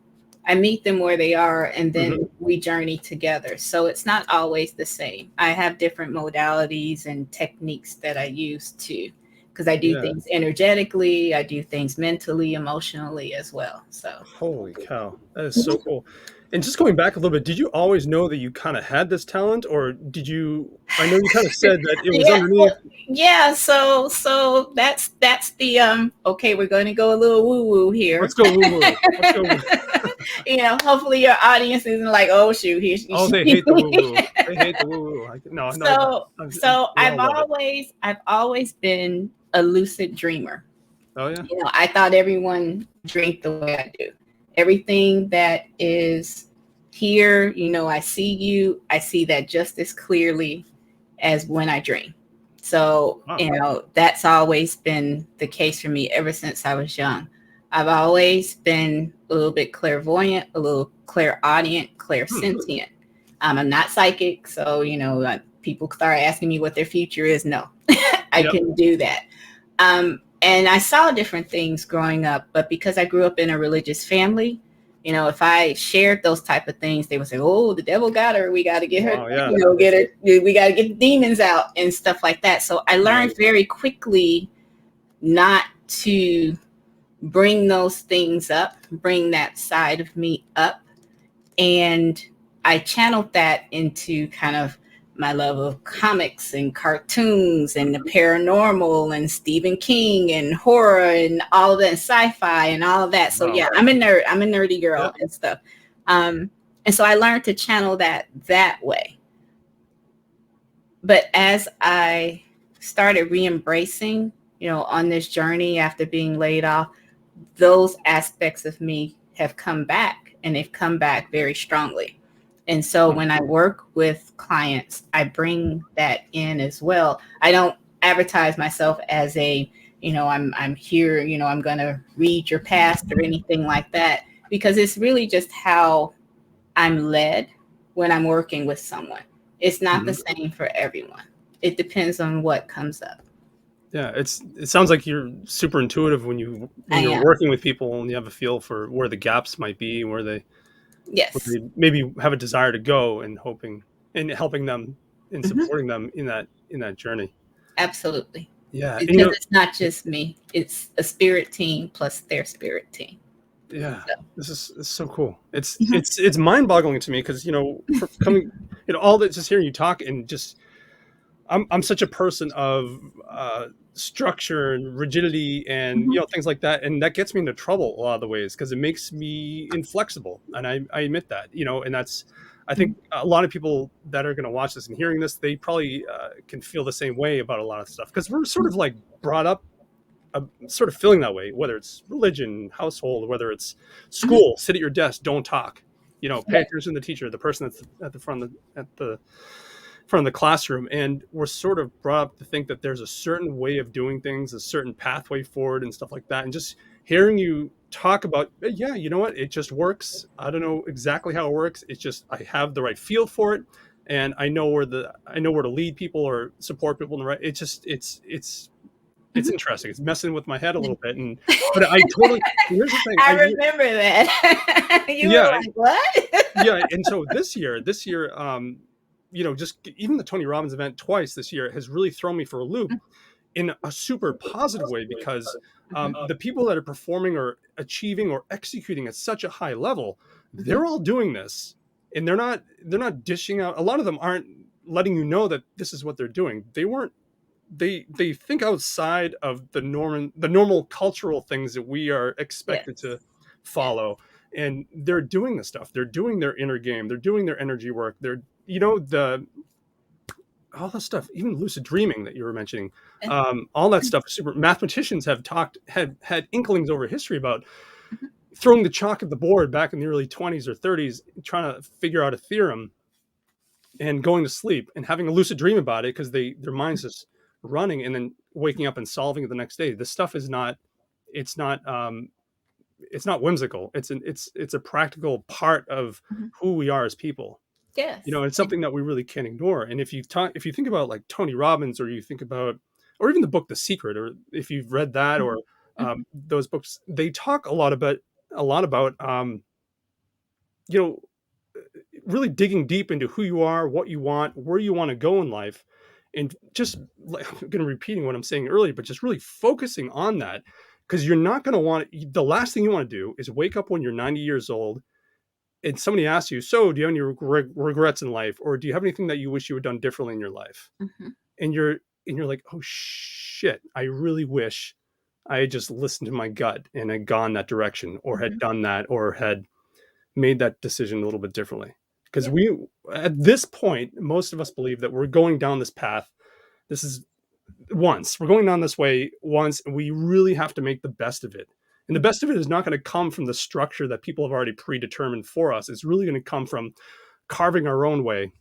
Speaker 2: I meet them where they are, and then we journey together. So it's not always the same. I have different modalities and techniques that I use too, because I do
Speaker 1: Yeah.
Speaker 2: things energetically, I do things mentally, emotionally as well. So
Speaker 1: Holy cow. That is so cool. And just going back a little bit, did you always know that you kind of had this talent, or did you, I know you kind of said that it was
Speaker 2: yeah,
Speaker 1: underneath.
Speaker 2: yeah. So that's the okay, we're going to go a little woo woo here.
Speaker 1: Let's go woo woo. Let's go.
Speaker 2: Hopefully your audience isn't like, oh shoot, here's
Speaker 1: Oh, they hate the woo woo. They hate the woo woo. No, no,
Speaker 2: so
Speaker 1: we all love it.
Speaker 2: I've always been a lucid dreamer.
Speaker 1: Oh yeah.
Speaker 2: I thought everyone dreamed the way I do. Everything that is here, I see that just as clearly as when I dream. So,
Speaker 1: Wow.
Speaker 2: that's always been the case for me ever since I was young. I've always been a little bit clairvoyant, a little clairaudient, clairsentient. I'm not psychic, so people start asking me what their future is. No, I can do that. And I saw different things growing up, but because I grew up in a religious family, if I shared those type of things, they would say, "Oh, the devil got her. We got to get her.
Speaker 1: Wow, yeah.
Speaker 2: Get her. We got to get the demons out and stuff like that." So I learned very quickly not to bring those things up, bring that side of me up. And I channeled that into kind of my love of comics and cartoons and the paranormal and Stephen King and horror and all of that, and sci-fi and all of that. So
Speaker 1: Wow.
Speaker 2: yeah, I'm a nerd. I'm a nerdy girl and stuff. And so I learned to channel that way. But as I started re-embracing, on this journey after being laid off, those aspects of me have come back, and they've come back very strongly. And so when I work with clients, I bring that in as well. I don't advertise myself as I'm here, I'm going to read your past or anything like that, because it's really just how I'm led when I'm working with someone. It's not the same for everyone. It depends on what comes up.
Speaker 1: Yeah, it sounds like you're super intuitive when you're working with people and you have a feel for where the gaps might be, where they maybe have a desire to go, and helping them and supporting them in that journey.
Speaker 2: Absolutely.
Speaker 1: Yeah,
Speaker 2: because it's not just me; it's a spirit team plus their spirit team.
Speaker 1: Yeah, this is so cool. It's mind-boggling to me because for coming, all that, just hearing you talk, and just I'm such a person of structure and rigidity and things like that, and that gets me into trouble a lot of the ways because it makes me inflexible, and I admit that, and that's, I think a lot of people that are going to watch this and hearing this, they probably can feel the same way about a lot of stuff because we're sort of like brought up sort of feeling that way, whether it's religion, household, whether it's school, sit at your desk, don't talk, pay attention to the teacher, the person that's at the front of the classroom. And we're sort of brought up to think that there's a certain way of doing things, a certain pathway forward and stuff like that. And just hearing you talk about, yeah, you know what, it just works. I don't know exactly how it works. It's just, I have the right feel for it. And I know where to lead people or support people in the right. It's interesting. It's messing with my head a little bit, but I totally. Here's the thing.
Speaker 2: I remember that. You were like, what?
Speaker 1: Yeah, and so this year, just even the Tony Robbins event twice this year has really thrown me for a loop in a super positive way because the people that are performing or achieving or executing at such a high level, they're all doing this, and they're not dishing out. A lot of them aren't letting you know that this is what they're doing. They think outside of the normal cultural things that we are expected to follow. And they're doing this stuff. They're doing their inner game. They're doing their energy work. They're, all that stuff, even lucid dreaming that you were mentioning, all that stuff. Super mathematicians have had inklings over history about throwing the chalk at the board back in the early 20s or 30s, trying to figure out a theorem and going to sleep and having a lucid dream about it because their mind's just running, and then waking up and solving it the next day. This stuff is not, it's not, it's not whimsical. It's a practical part of who we are as people.
Speaker 2: Yes.
Speaker 1: It's something that we really can't ignore. And if you think about like Tony Robbins, or you think about, or even the book The Secret, or if you've read that, or those books, they talk a lot about really digging deep into who you are, what you want, where you want to go in life. And just, I'm going to repeating what I'm saying earlier, but just really focusing on that, because you're not going to the last thing you want to do is wake up when you're 90 years old and somebody asks you, so do you have any regrets in life? Or do you have anything that you wish you had done differently in your life? And you're like, oh shit, I really wish I had just listened to my gut and had gone that direction, or had done that, or had made that decision a little bit differently. Because we, at this point, most of us believe that we're going down this path. We're going down this way once, and we really have to make the best of it. And the best of it is not going to come from the structure that people have already predetermined for us. It's really going to come from carving our own way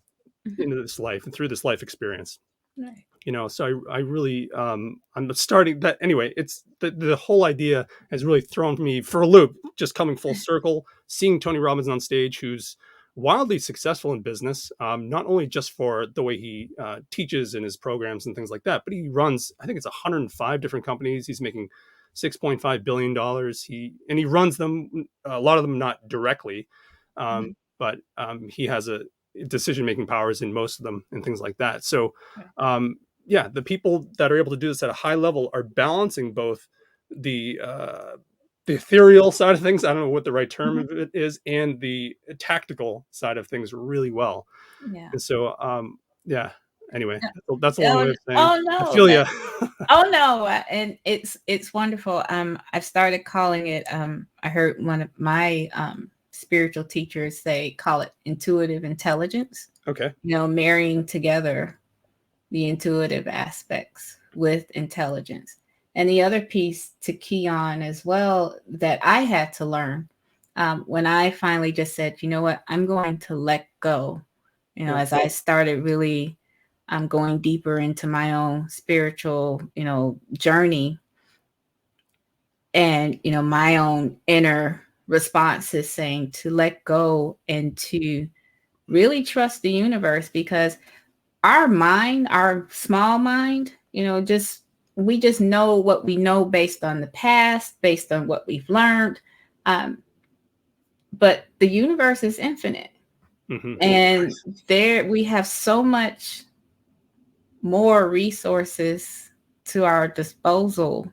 Speaker 1: into this life and through this life experience.
Speaker 2: Right.
Speaker 1: So I really, I'm starting that anyway. It's the whole idea has really thrown me for a loop, just coming full circle, seeing Tony Robbins on stage, who's wildly successful in business, not only just for the way he teaches in his programs and things like that, but he runs, I think it's 105 different companies. He's making $6.5 billion. He runs them, a lot of them not directly, but he has a decision-making powers in most of them and things like that. So, the people that are able to do this at a high level are balancing both the ethereal side of things, I don't know what the right term of it is, and the tactical side of things really well.
Speaker 2: Yeah.
Speaker 1: And so, anyway, that's a long way of saying,
Speaker 2: oh no,
Speaker 1: I feel you.
Speaker 2: Oh no, and it's wonderful. I've started calling it, I heard one of my spiritual teachers call it intuitive intelligence.
Speaker 1: Okay.
Speaker 2: Marrying together the intuitive aspects with intelligence. And the other piece to key on as well that I had to learn when I finally just said, you know what, I'm going to let go, as I started really going deeper into my own spiritual, journey, and, my own inner responses saying to let go and to really trust the universe, because our mind, our small mind, we just know what we know based on the past, based on what we've learned. But the universe is infinite. And there we have so much more resources to our disposal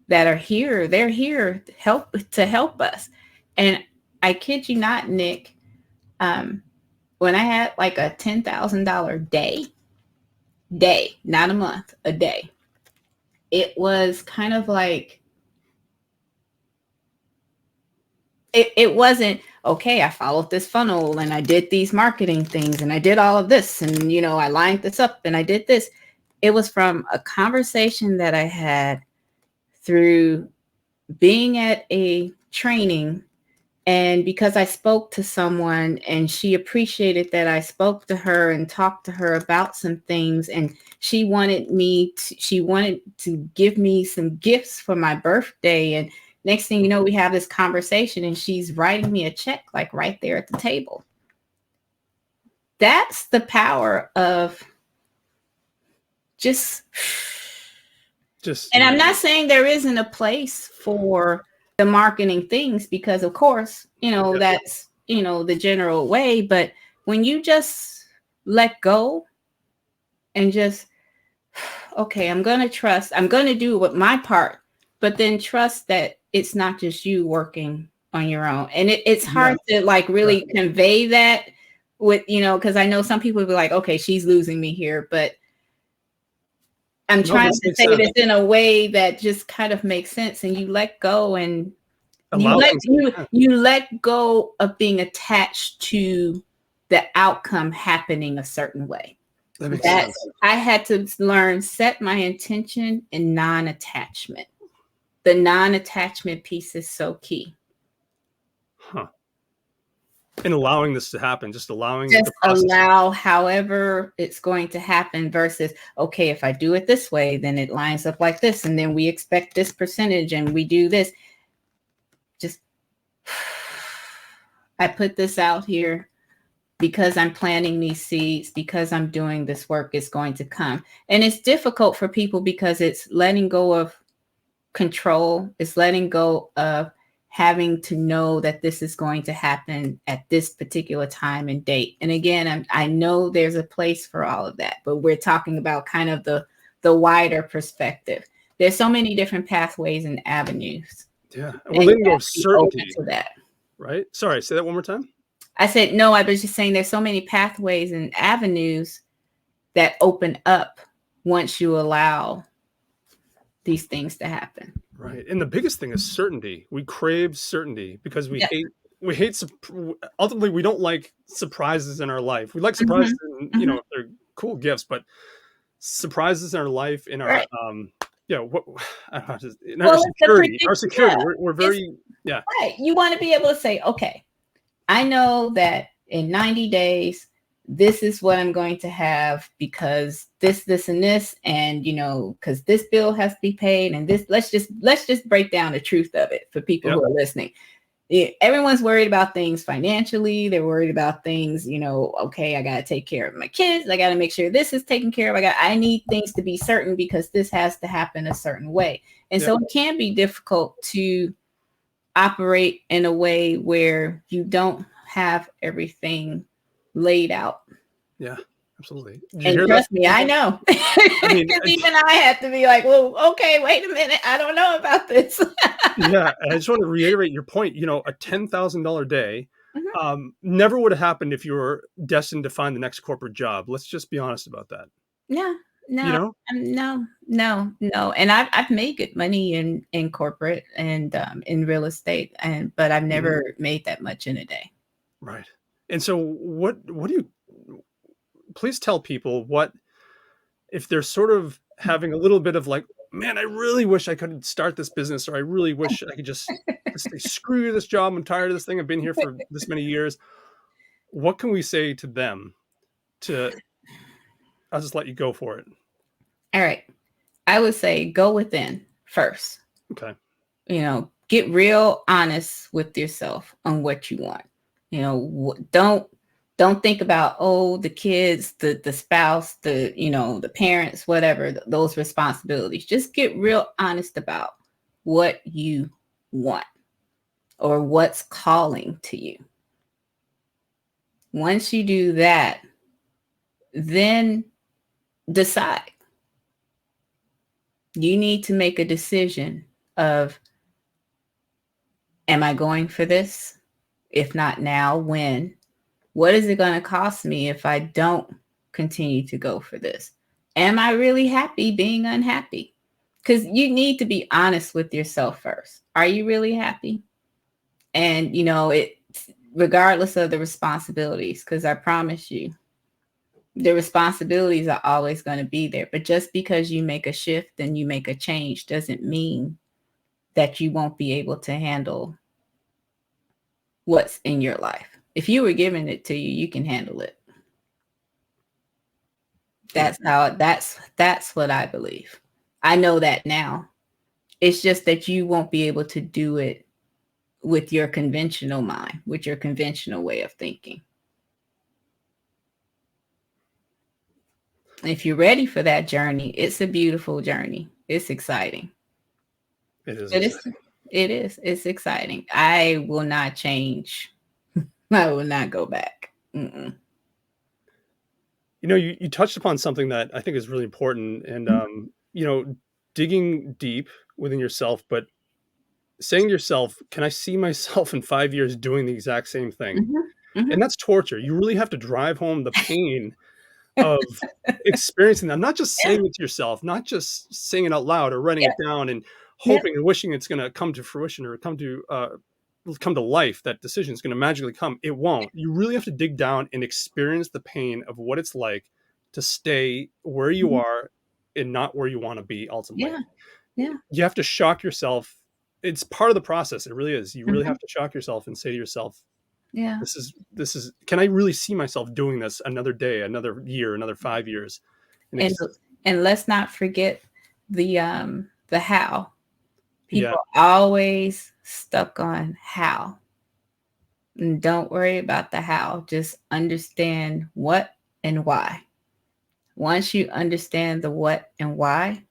Speaker 2: that are here. They're here to help us. And I kid you not, Nick, when I had like a $10,000 day, not a month, a day, it was kind of like, it wasn't, okay, I followed this funnel and I did these marketing things and I did all of this and, I lined this up and I did this. It was from a conversation that I had through being at a training. And because I spoke to someone and she appreciated that I spoke to her and talked to her about some things, and she wanted to give me some gifts for my birthday. And next thing you know, we have this conversation and she's writing me a check, like right there at the table. That's the power of just, and I'm not saying there isn't a place for the marketing things, because of course, that's, the general way. But when you just let go and just, okay, I'm going to trust, I'm going to do what my part, but then trust that it's not just you working on your own. And it's hard to like really convey that with, because I know some people will be like, okay, she's losing me here, but I'm trying to say this in a way that just kind of makes sense, and you let go. And
Speaker 1: allow things to,
Speaker 2: you let go of being attached to the outcome happening a certain way.
Speaker 1: that makes sense.
Speaker 2: I had to learn, set my intention and non-attachment. The non-attachment piece is so key.
Speaker 1: Huh. And allowing this to happen, just allowing
Speaker 2: Just
Speaker 1: the process.
Speaker 2: allow however it's going to happen versus, okay, if I do it this way, then it lines up like this. And then we expect this percentage and we do this. Just, I put this out here because I'm planting these seeds, because I'm doing this work, is going to come. And it's difficult for people because it's letting go of control. It's letting go of having to know that this is going to happen at this particular time and date. And again, I know there's a place for all of that, but we're talking about kind of the wider perspective. There's so many different pathways and avenues.
Speaker 1: Yeah. And we're letting go of certainty.
Speaker 2: To that.
Speaker 1: Right? Sorry, say that one more time.
Speaker 2: I said, no, I was just saying there's so many pathways and avenues that open up once you allow these things to happen.
Speaker 1: Right. And the biggest thing is certainty. We crave certainty because we hate, ultimately, we don't like surprises in our life. We like surprises, and, you know, if they're cool gifts, but surprises in our life, in our, you know, what, I don't know, just, in our security, we're very,
Speaker 2: Right. You want to be able to say, okay, I know that in 90 days, this is what I'm going to have because this, and this, and, you know, because this bill has to be paid and this, let's just break down the truth of it for people who are listening. Everyone's worried about things financially. They're worried about things, you know, okay, I got to take care of my kids. I got to make sure this is taken care of. I need things to be certain because this has to happen a certain way. And so it can be difficult to operate in a way where you don't have everything laid out.
Speaker 1: Yeah, absolutely.
Speaker 2: And trust me, I know. I mean, even I had to be like, well, okay, wait a minute. I don't know about this.
Speaker 1: Yeah. I just want to reiterate your point. You know, a $10,000 day never would have happened if you were destined to find the next corporate job. Let's just be honest about that.
Speaker 2: Yeah. No,
Speaker 1: you know?
Speaker 2: No. And I've made good money in corporate and in real estate, but I've never made that much in a day.
Speaker 1: Right. And so what do you, please tell people what, if they're sort of having a little bit of like, man, I really wish I could start this business, or I really wish I could just say, screw this job. I'm tired of this thing. I've been here for this many years. What can we say to them I'll just let you go for it.
Speaker 2: All right. I would say go within first.
Speaker 1: Okay.
Speaker 2: You know, get real honest with yourself on what you want. You know, don't think about, oh, the kids, the spouse, the parents, whatever, those responsibilities. Just get real honest about what you want or what's calling to you. Once you do that, then decide. You need to make a decision of, am I going for this? If not now, when? What is it going to cost me if I don't continue to go for this? Am I really happy being unhappy? Because you need to be honest with yourself first. Are you really happy? And, you know, regardless of the responsibilities, because I promise you, the responsibilities are always going to be there. But just because you make a shift and you make a change doesn't mean that you won't be able to handle what's in your life. If you were giving it to you, you can handle it. That's what I believe. I know that now. It's just that you won't be able to do it with your conventional mind, with your conventional way of thinking. If you're ready for that journey, it's a beautiful journey. It's exciting.
Speaker 1: It is.
Speaker 2: It is. It's exciting. I will not change. I will not go back. Mm-mm.
Speaker 1: You know, you touched upon something that I think is really important, and you know, digging deep within yourself, but saying to yourself, can I see myself in 5 years doing the exact same thing? And that's torture. You really have to drive home the pain of experiencing that, not just saying it to yourself, not just saying it out loud or writing it down and hoping and wishing it's going to come to fruition or come to life, that decision is going to magically come. It won't. You really have to dig down and experience the pain of what it's like to stay where you
Speaker 2: Mhm.
Speaker 1: are and not where you want to be ultimately.
Speaker 2: Yeah. Yeah.
Speaker 1: You have to shock yourself. It's part of the process. It really is. You really
Speaker 2: Mhm.
Speaker 1: have to shock yourself and say to yourself,
Speaker 2: Yeah.
Speaker 1: this is can I really see myself doing this another day, another year, another 5 years? And
Speaker 2: And and let's not forget the how.
Speaker 1: yeah,
Speaker 2: People always stuck on how. And don't worry about the how. Just understand what and why. Once you understand the what and why,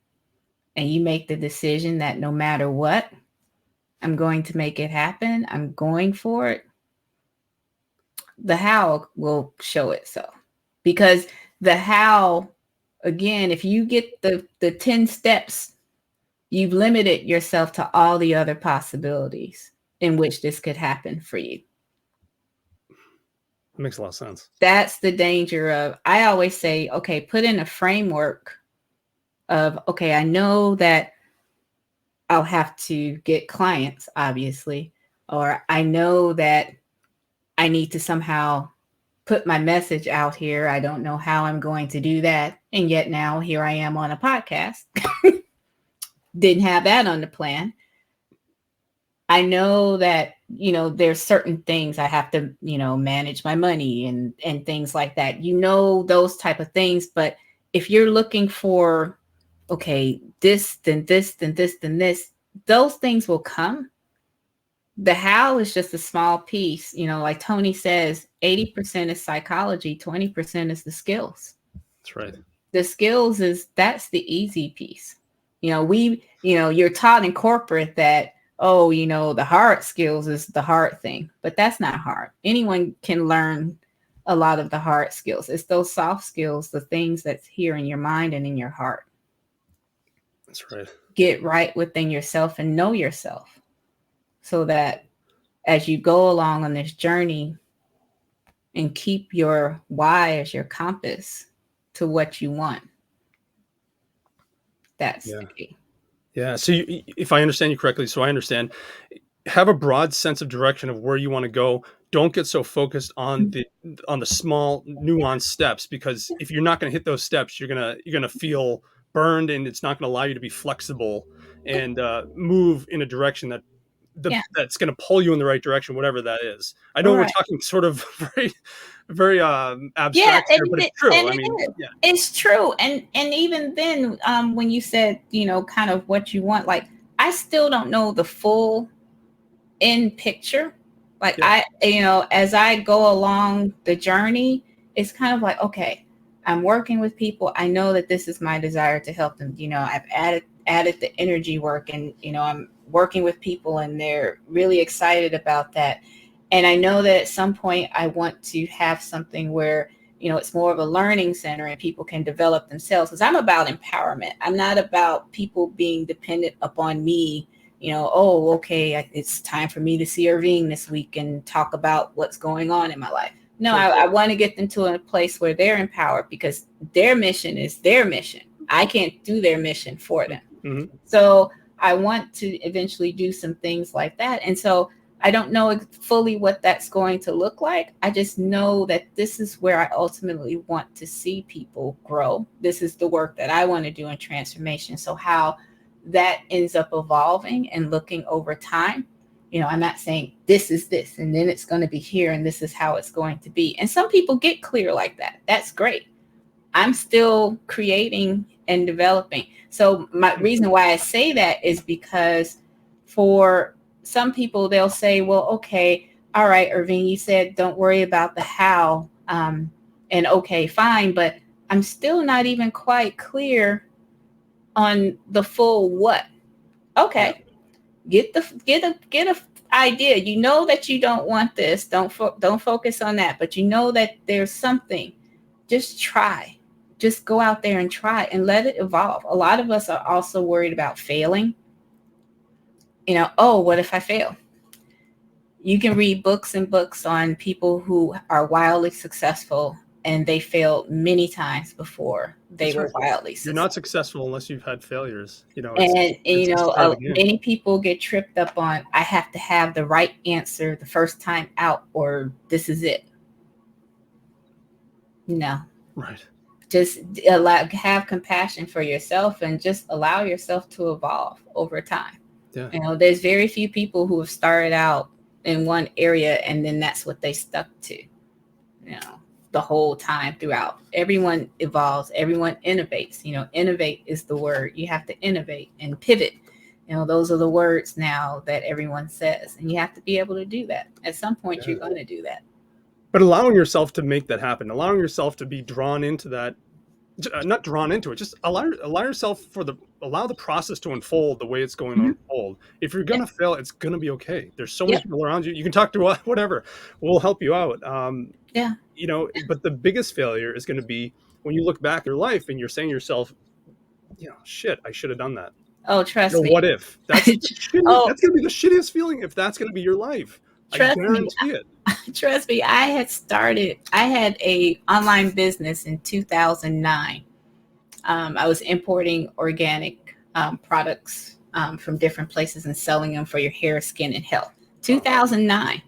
Speaker 2: and you make the decision that no matter what, I'm going to make it happen, I'm going for it, the how will show itself. Because the how, again, if you get the 10 steps, you've limited yourself to all the other possibilities in which this could happen for you.
Speaker 1: it makes a lot of sense.
Speaker 2: That's the danger of, I always say, okay, put in a framework of, okay, I know that I'll have to get clients, obviously, or I know that I need to somehow put my message out here. I don't know how I'm going to do that. And yet now here I am on a podcast. Didn't have that on the plan. I know that, there's certain things I have to, manage my money and things like that. Those type of things. But if you're looking for, okay, this, then this, then this, then this, those things will come. The how is just a small piece. Like Tony says, 80% is psychology, 20% is the skills.
Speaker 1: That's right.
Speaker 2: The skills that's the easy piece. You're taught in corporate that, oh, the hard skills is the hard thing, but that's not hard. Anyone can learn a lot of the hard skills. It's those soft skills, the things that's here in your mind and in your heart.
Speaker 1: That's right.
Speaker 2: Get right within yourself and know yourself so that as you go along on this journey and keep your why as your compass to what you want. That's
Speaker 1: Yeah.
Speaker 2: the key.
Speaker 1: Yeah. So if I understand you correctly, so I understand, have a broad sense of direction of where you want to go. Don't get so focused on the small nuanced steps, because if you're not going to hit those steps, you're gonna feel burned, and it's not going to allow you to be flexible and move in a direction
Speaker 2: Yeah.
Speaker 1: that's going to pull you in the right direction, whatever that is. I know
Speaker 2: All
Speaker 1: we're
Speaker 2: right.
Speaker 1: talking sort of very, very
Speaker 2: Yeah,
Speaker 1: abstract here, but it's true.
Speaker 2: and
Speaker 1: I
Speaker 2: it
Speaker 1: mean,
Speaker 2: is.
Speaker 1: yeah,
Speaker 2: It's true. And even then, when you said, kind of what you want, like I still don't know the full end picture. Like
Speaker 1: yeah,
Speaker 2: as I go along the journey, it's kind of like, okay, I'm working with people. I know that this is my desire to help them. I've added the energy work, and I'm working with people and they're really excited about that. And I know that at some point I want to have something where, it's more of a learning center and people can develop themselves, because I'm about empowerment. I'm not about people being dependent upon me. Oh, okay, it's time for me to see Ervine this week and talk about what's going on in my life. No,
Speaker 1: sure.
Speaker 2: I want to get them to a place where they're empowered, because their mission is their mission. I can't do their mission for them.
Speaker 1: Mm-hmm.
Speaker 2: So I want to eventually do some things like that. And so I don't know fully what that's going to look like. I just know that this is where I ultimately want to see people grow. This is the work that I want to do in transformation. So how that ends up evolving and looking over time, I'm not saying this is this and then it's going to be here and this is how it's going to be. And some people get clear like that. That's great. I'm still creating and developing. So my reason why I say that is because for some people, they'll say, well, okay, all right, Ervine, you said don't worry about the how. And okay, fine, but I'm still not even quite clear on the full what.
Speaker 1: Yeah.
Speaker 2: Okay, get a idea. You know that you don't want this. Don't focus on that, but you know that there's something. Just try. Just go out there and try and let it evolve. A lot of us are also worried about failing. Oh, what if I fail? You can read books and books on people who are wildly successful and they failed many times before they
Speaker 1: That's
Speaker 2: were
Speaker 1: right.
Speaker 2: wildly
Speaker 1: You're
Speaker 2: successful.
Speaker 1: not successful unless you've had failures. You know,
Speaker 2: And
Speaker 1: it's part of the game.
Speaker 2: many people get tripped up on, I have to have the right answer the first time out, or this is it. No,
Speaker 1: Right.
Speaker 2: just have compassion for yourself and just allow yourself to evolve over time.
Speaker 1: Yeah.
Speaker 2: There's very few people who have started out in one area and then that's what they stuck to, the whole time throughout. Everyone evolves, everyone innovates. Innovate is the word. You have to innovate and pivot. Those are the words now that everyone says, and you have to be able to do that. At some point, you're going to do that.
Speaker 1: But allowing yourself to make that happen, allowing yourself to be drawn into that, not drawn into it, just allow yourself allow the process to unfold the way it's going to unfold. If you're going to fail, it's going to be okay. There's so many people around you. You can talk to whatever will help you out. But the biggest failure is going to be when you look back at your life and you're saying to yourself, shit, I should have done that.
Speaker 2: Oh, trust me.
Speaker 1: What if? That's that's going to be the shittiest feeling if that's going to be your life. I guarantee it.
Speaker 2: Trust me, I had a online business in 2009. I was importing organic products from different places and selling them for your hair, skin, and health. 2009.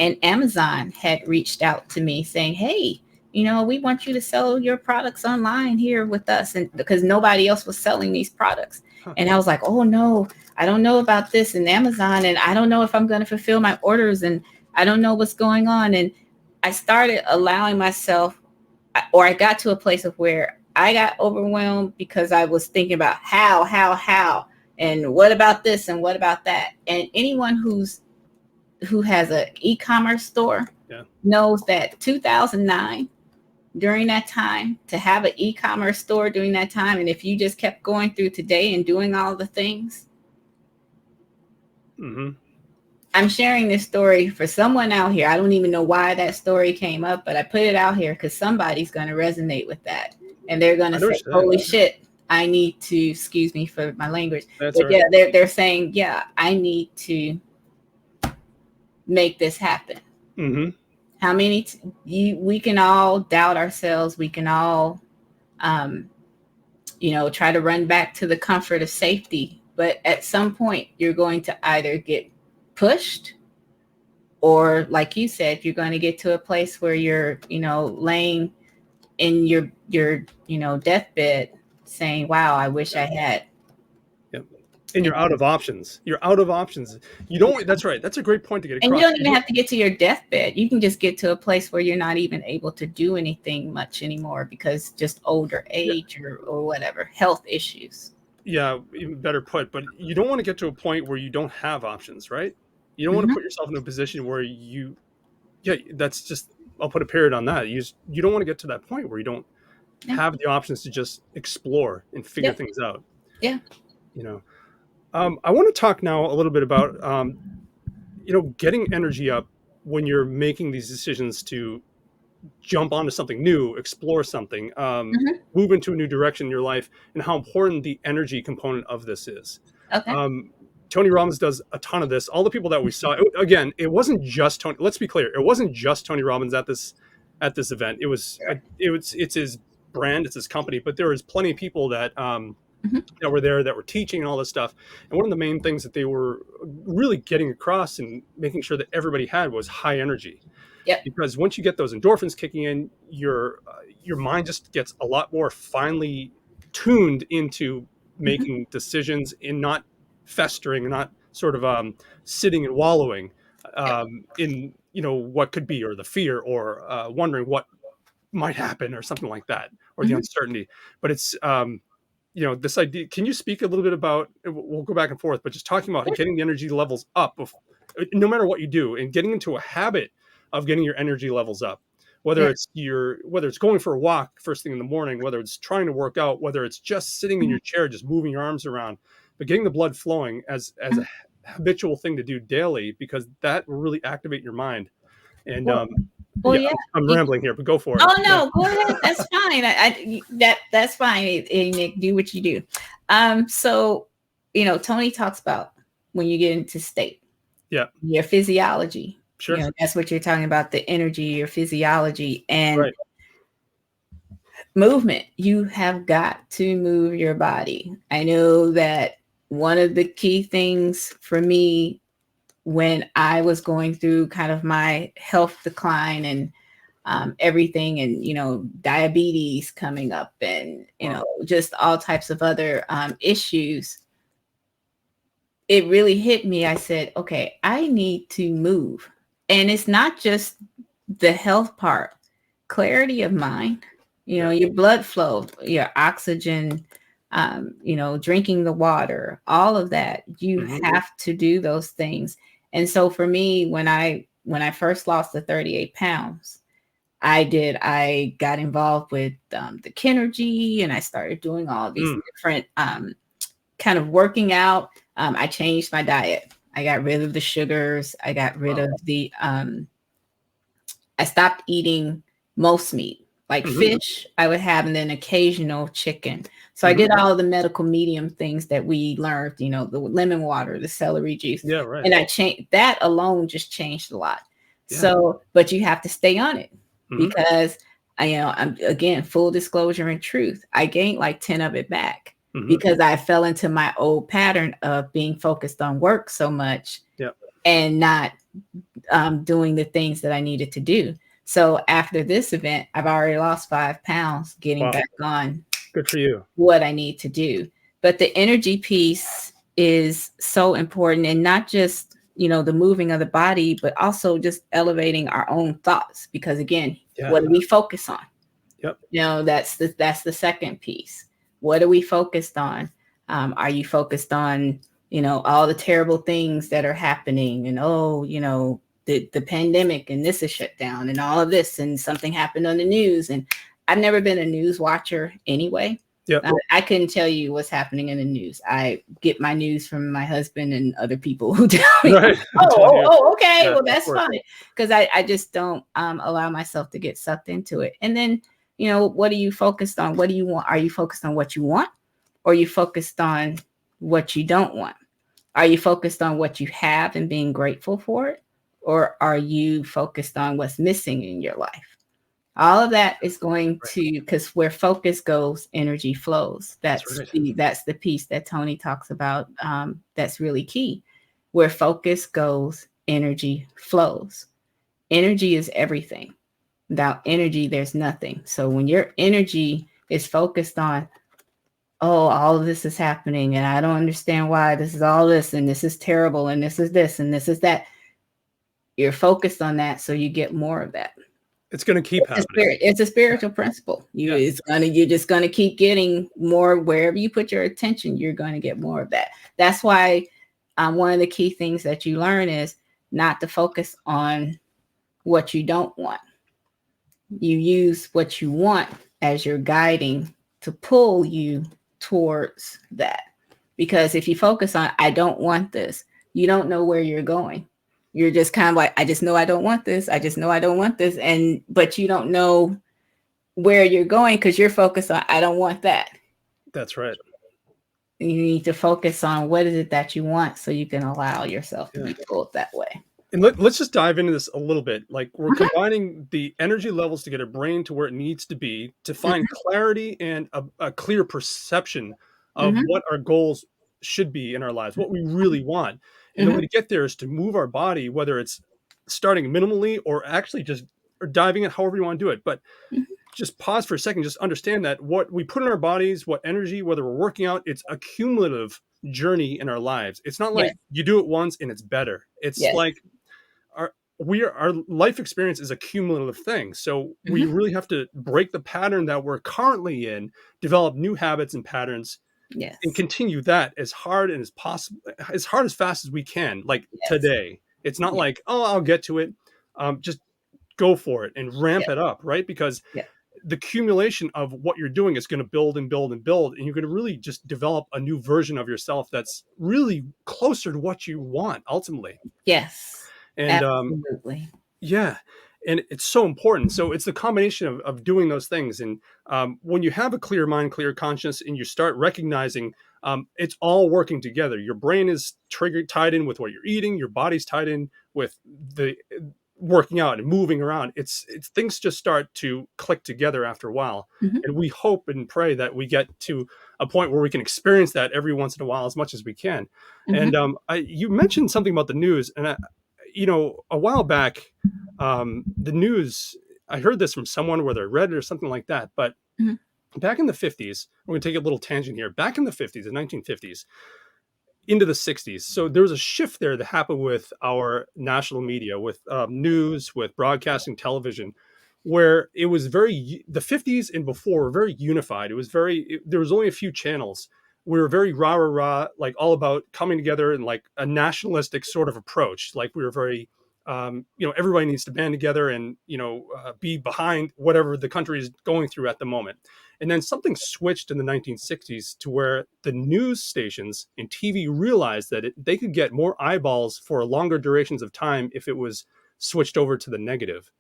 Speaker 2: And Amazon had reached out to me saying, hey, we want you to sell your products online here with us. And because nobody else was selling these products. And I was like, oh no, I don't know about this and Amazon. And I don't know if I'm going to fulfill my orders. And I don't know what's going on. And I started allowing myself, or I got to a place of where I got overwhelmed because I was thinking about how, and what about this and what about that. And anyone who has an e-commerce store knows that 2009, during that time, to have an e-commerce store during that time, and if you just kept going through today and doing all the things. I'm sharing this story for someone out here. I don't even know why that story came up, but I put it out here because somebody's going to resonate with that. And they're going to say, holy shit, I need to, excuse me for my language. But right. Yeah, they're saying, yeah, I need to make this happen. How many, we can all doubt ourselves. We can all, try to run back to the comfort of safety. But at some point, you're going to either get pushed, or like you said, you're going to get to a place where you're, laying in your deathbed saying, wow, I wish I had.
Speaker 1: And you're out of options. You're out of options. You don't, that's right. That's a great point to get across.
Speaker 2: And you don't even have to get to your deathbed. You can just get to a place where you're not even able to do anything much anymore because just older age or whatever, health issues.
Speaker 1: Yeah, even better put. But you don't want to get to a point where you don't have options, right? You don't want to put yourself in a position where that's just, I'll put a period on that. You don't want to get to that point where you don't have the options to just explore and figure things out.
Speaker 2: Yeah.
Speaker 1: I want to talk now a little bit about, getting energy up when you're making these decisions to jump onto something new, explore something, move into a new direction in your life, and how important the energy component of this is.
Speaker 2: Okay.
Speaker 1: Tony Robbins does a ton of this. All the people that we saw, again, it wasn't just Tony. Let's be clear, it wasn't just Tony Robbins at this event. It's his brand, it's his company, but there was plenty of people that that were there that were teaching and all this stuff. And one of the main things that they were really getting across and making sure that everybody had was high energy.
Speaker 2: Yep.
Speaker 1: Because once you get those endorphins kicking in, your mind just gets a lot more finely tuned into making decisions and not festering and not sort of sitting and wallowing in what could be, or the fear, or wondering what might happen or something like that, or the uncertainty. But it's this idea. Can you speak a little bit about, we'll go back and forth, but just talking about getting the energy levels up no matter what you do, and getting into a habit of getting your energy levels up, whether it's going for a walk first thing in the morning, whether it's trying to work out, whether it's just sitting in your chair, just moving your arms around, but getting the blood flowing as a habitual thing to do daily, because that will really activate your mind. And I'm rambling here, but go for it.
Speaker 2: Oh no, go ahead. That's fine. That's fine. Hey, Nick, do what you do. So Tony talks about when you get into state, your physiology.
Speaker 1: Sure.
Speaker 2: That's what you're talking about, the energy, your physiology. And movement. You have got to move your body. I know that one of the key things for me when I was going through kind of my health decline and everything, and diabetes coming up, and just all types of other issues, it really hit me. I said, okay, I need to move. And it's not just the health part, clarity of mind, your blood flow, your oxygen, drinking the water, all of that. You have to do those things. And so for me, when I first lost the 38 pounds, I got involved with the Kinergy, and I started doing all these different kind of working out. I changed my diet. I got rid of the sugars. I got rid of the, I stopped eating most meat, like fish I would have, and then occasional chicken. So I did all of the medical medium things that we learned, the lemon water, the celery juice.
Speaker 1: Yeah, right.
Speaker 2: And I changed that alone, just changed a lot. Yeah. So, but you have to stay on it because I'm, again, full disclosure and truth, I gained like 10 of it back. Because I fell into my old pattern of being focused on work so much and not doing the things that I needed to do. So after this event, I've already lost 5 pounds, getting back on
Speaker 1: good for you,
Speaker 2: what I need to do. But the energy piece is so important, and not just, the moving of the body, but also just elevating our own thoughts. Because again, what do we focus on? That's the second piece. What are we focused on? Are you focused on, all the terrible things that are happening, and the pandemic, and this is shut down, and all of this, and something happened on the news? And I've never been a news watcher anyway. I couldn't tell you what's happening in the news. I get my news from my husband and other people who tell me, okay, well, that's fine. Because I just don't allow myself to get sucked into it. And then, what are you focused on? What do you want? Are you focused on what you want? Or are you focused on what you don't want? Are you focused on what you have and being grateful for it? Or are you focused on what's missing in your life? All of that is going to, because where focus goes, energy flows. That's the piece that Tony talks about. That's really key. Where focus goes, energy flows. Energy is everything. Without energy, there's nothing. So when your energy is focused on, all of this is happening, and I don't understand why this is all this, and this is terrible, and this is this, and this is that, you're focused on that, so you get more of that.
Speaker 1: It's going to keep happening.
Speaker 2: It's a spiritual principle. You're just going to keep getting more. Wherever you put your attention, you're going to get more of that. That's why one of the key things that you learn is not to focus on what you don't want. You use what you want as your guiding to pull you towards that. Because if you focus on, I don't want this, you don't know where you're going. You're just kind of like, I just know I don't want this. I just know I don't want this. But you don't know where you're going because you're focused on, I don't want that.
Speaker 1: That's right.
Speaker 2: You need to focus on what is it that you want so you can allow yourself to be pulled that way.
Speaker 1: And let's just dive into this a little bit. Like, we're combining the energy levels to get our brain to where it needs to be to find clarity and a clear perception of what our goals should be in our lives, what we really want. And the way to get there is to move our body, whether it's starting minimally or actually just diving in, however you want to do it. But just pause for a second, just understand that what we put in our bodies, what energy, whether we're working out, it's a cumulative journey in our lives. It's not like you do it once and it's better. It's like our life experience is a cumulative thing. So we really have to break the pattern that we're currently in, develop new habits and patterns, and continue that as hard and as possible, as fast as we can. Like today, it's not like, I'll get to it. Just go for it and ramp it up, right? Because the accumulation of what you're doing is going to build and build and build, and you're going to really just develop a new version of yourself that's really closer to what you want ultimately.
Speaker 2: Yes.
Speaker 1: And
Speaker 2: absolutely.
Speaker 1: And it's so important. So it's the combination of doing those things. And when you have a clear mind, clear conscience, and you start recognizing it's all working together. Your brain is tied in with what you're eating. Your body's tied in with working out and moving around. It's things just start to click together after a while.
Speaker 2: Mhm.
Speaker 1: And we hope and pray that we get to a point where we can experience that every once in a while as much as we can. And
Speaker 2: Mhm.
Speaker 1: you mentioned something about the news, and a while back, the news. I heard this from someone, whether I read it or something like that. But
Speaker 2: Mhm.
Speaker 1: back in the 50s, we're going to take a little tangent here. Back in the 50s, the 1950s, into the 60s. So there was a shift there that happened with our national media, with news, with broadcasting television, where it was the 50s and before were very unified. It was there was only a few channels. We were very rah, rah, rah, like all about coming together and like a nationalistic sort of approach. Like we were very, everybody needs to band together and, be behind whatever the country is going through at the moment. And then something switched in the 1960s to where the news stations and TV realized that they could get more eyeballs for longer durations of time if it was switched over to the negative.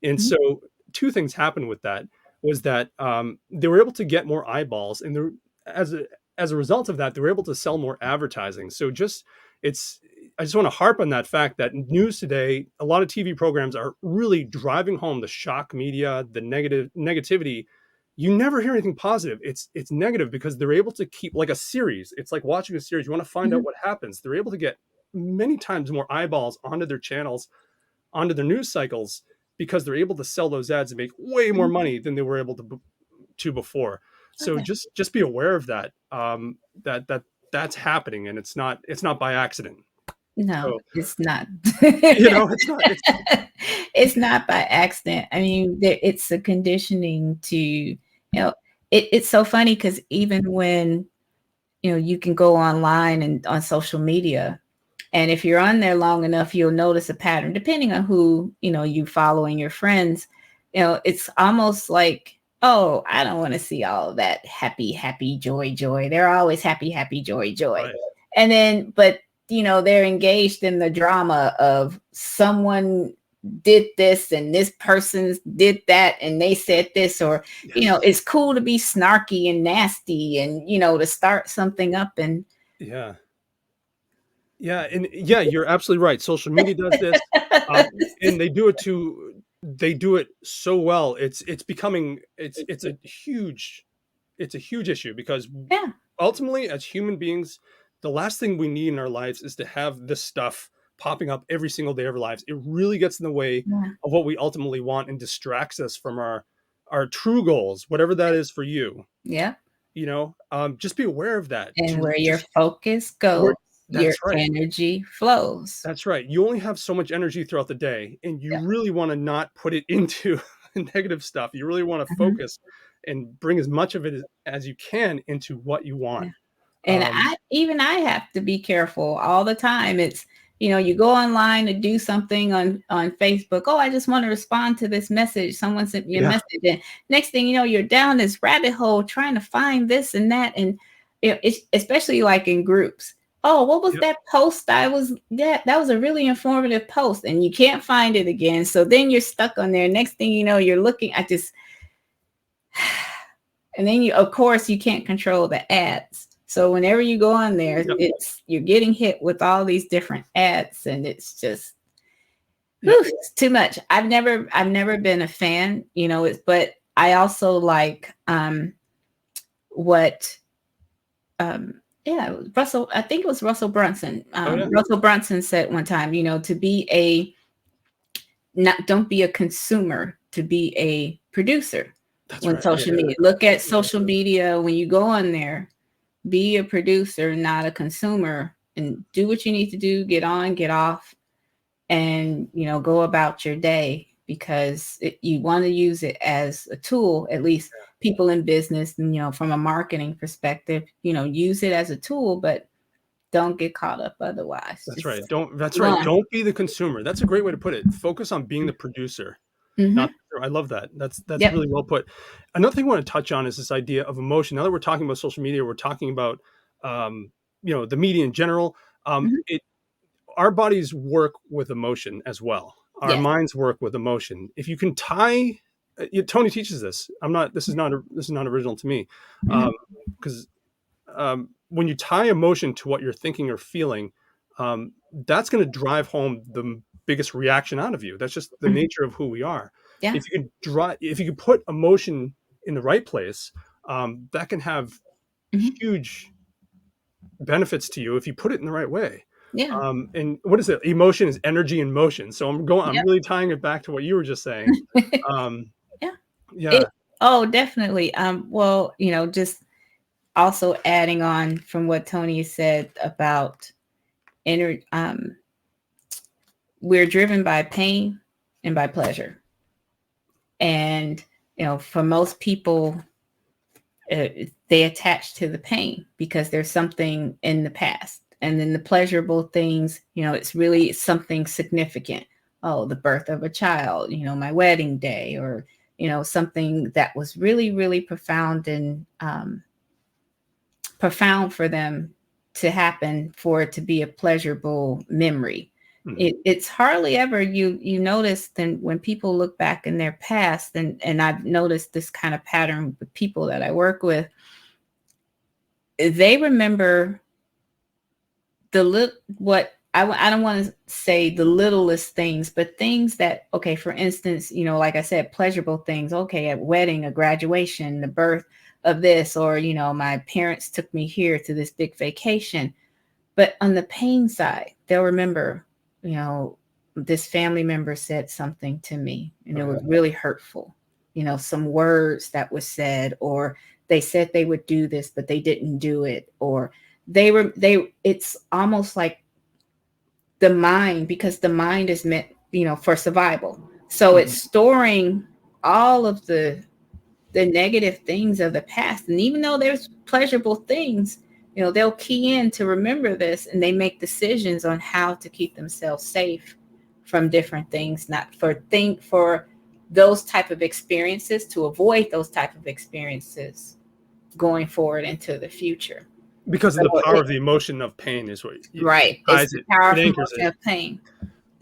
Speaker 1: And
Speaker 2: Mhm.
Speaker 1: so two things happened with that was that they were able to get more eyeballs, and as a as a result of that, they were able to sell more advertising. So it's I just want to harp on that fact that news today, a lot of TV programs are really driving home the shock media, the negativity. You never hear anything positive. It's negative because they're able to keep like a series. It's like watching a series. You want to find out
Speaker 2: Mhm.
Speaker 1: what happens. They're able to get many times more eyeballs onto their channels, onto their news cycles, because they're able to sell those ads and make way more
Speaker 2: Mhm.
Speaker 1: money than they were able to before. So
Speaker 2: Okay.
Speaker 1: just be aware of that. That's happening, and it's not by accident.
Speaker 2: No,
Speaker 1: So
Speaker 2: it's not.
Speaker 1: it's not. It's
Speaker 2: It's not by accident. I mean, it's a conditioning to, it's so funny because even when, you can go online and on social media, and if you're on there long enough, you'll notice a pattern, depending on who, you follow and your friends. It's almost like, oh, I don't want to see all of that happy, happy, joy, joy. They're always happy, happy, joy, joy.
Speaker 1: right.
Speaker 2: And then, but they're engaged in the drama of someone did this and this person did that and they said this, or
Speaker 1: Yes.
Speaker 2: it's cool to be snarky and nasty and to start something up and
Speaker 1: Yeah. Yeah, and yeah, you're absolutely right. Social media does this, and they do it so well. It's becoming it's a huge issue because
Speaker 2: yeah,
Speaker 1: ultimately, as human beings, the last thing we need in our lives is to have this stuff popping up every single day of our lives. It really gets in the way
Speaker 2: yeah,
Speaker 1: of what we ultimately want and distracts us from our true goals, whatever that is for you.
Speaker 2: yeah.
Speaker 1: Just be aware of that.
Speaker 2: And
Speaker 1: To
Speaker 2: where your
Speaker 1: just
Speaker 2: focus
Speaker 1: where
Speaker 2: goes, your
Speaker 1: That's right.
Speaker 2: energy flows.
Speaker 1: That's right. You only have so much energy throughout the day, and you
Speaker 2: Yeah.
Speaker 1: really want to not put it into negative stuff. You really want to
Speaker 2: Mhm.
Speaker 1: focus and bring as much of it as you can into what you
Speaker 2: Yeah.
Speaker 1: want.
Speaker 2: And
Speaker 1: Um,
Speaker 2: I have to be careful all the time. It's, you go online to do something on Facebook. Oh, I just want to respond to this message. Someone sent me a
Speaker 1: yeah,
Speaker 2: message. And next thing you know, you're down this rabbit hole trying to find this and that. And it's especially like in groups. Oh, what was
Speaker 1: yep,
Speaker 2: that post? That was a really informative post, and you can't find it again. So then you're stuck on there. Next thing you know, you're looking at this. And then of course, you can't control the ads. So whenever you go on there,
Speaker 1: yep,
Speaker 2: you're getting hit with all these different ads, and it's just,
Speaker 1: yep.
Speaker 2: whew, it's too much. I've never been a fan, but I also like what yeah, Russell, I think it was Russell Brunson.
Speaker 1: Oh yeah,
Speaker 2: Russell Brunson said one time, to be a not don't be a consumer, to be a producer.
Speaker 1: that's
Speaker 2: When
Speaker 1: right. Yeah,
Speaker 2: social media, look at social media when you go on there, be a producer, not a consumer, and do what you need to do, get on, get off, and go about your day, because you want to use it as a tool. At least people in business, and from a marketing perspective, use it as a tool, but don't get caught up otherwise.
Speaker 1: that's right.
Speaker 2: Just
Speaker 1: Don't That's
Speaker 2: move
Speaker 1: right.
Speaker 2: on.
Speaker 1: Don't be the consumer. That's a great way to put it. Focus on being the producer. Not
Speaker 2: Hmm.
Speaker 1: I love that. That's
Speaker 2: Yep.
Speaker 1: really well put. Another thing I want to touch on is this idea of emotion. Now that we're talking about social media, we're talking about the media in general.
Speaker 2: Hmm.
Speaker 1: It Our bodies work with emotion as well. Our
Speaker 2: Yes.
Speaker 1: minds work with emotion. If you can tie, Tony teaches this. I'm not. This is not original to me,
Speaker 2: Hmm.
Speaker 1: because when you tie emotion to what you're thinking or feeling, that's going to drive home biggest reaction out of you. That's just the
Speaker 2: Mhm.
Speaker 1: nature of who we are.
Speaker 2: Yeah.
Speaker 1: If you could put emotion in the right place, that can have
Speaker 2: Mhm.
Speaker 1: huge benefits to you if you put it in the right way.
Speaker 2: Yeah.
Speaker 1: And what is it? Emotion is energy in motion. So I'm
Speaker 2: Yep.
Speaker 1: really tying it back to what you were just saying. Um,
Speaker 2: Yeah.
Speaker 1: yeah.
Speaker 2: It oh, definitely. Well, just also adding on from what Tony said about inner we're driven by pain and by pleasure. And for most people, they attach to the pain because there's something in the past. And then the pleasurable things, it's really something significant. Oh, the birth of a child, my wedding day, or something that was really, really profound and profound for them to happen, for it to be a pleasurable memory.
Speaker 1: Mhm.
Speaker 2: It's hardly ever you notice then when people look back in their past, and I've noticed this kind of pattern with people that I work with. They remember the little what I don't want to say the littlest things, but things that, okay, for instance, like I said, pleasurable things. Okay, a wedding, a graduation, the birth of this, or my parents took me here to this big vacation. But on the pain side, they'll remember, you know, this family member said something to me and it
Speaker 1: Right.
Speaker 2: was really hurtful. Some words that was said, or they said they would do this, but they didn't do it, or it's almost like the mind, because the mind is meant, for survival. So it's
Speaker 1: Mhm.
Speaker 2: storing all of the negative things of the past. And even though there's pleasurable things, they'll key in to remember this, and they make decisions on how to keep themselves safe from different things, not for those type of experiences, to avoid those type of experiences going forward into the future.
Speaker 1: Because of
Speaker 2: So
Speaker 1: the power of the emotion of pain is what it
Speaker 2: right. It's
Speaker 1: ties
Speaker 2: the
Speaker 1: it. It
Speaker 2: powerful
Speaker 1: anchors
Speaker 2: motion
Speaker 1: it.
Speaker 2: of pain.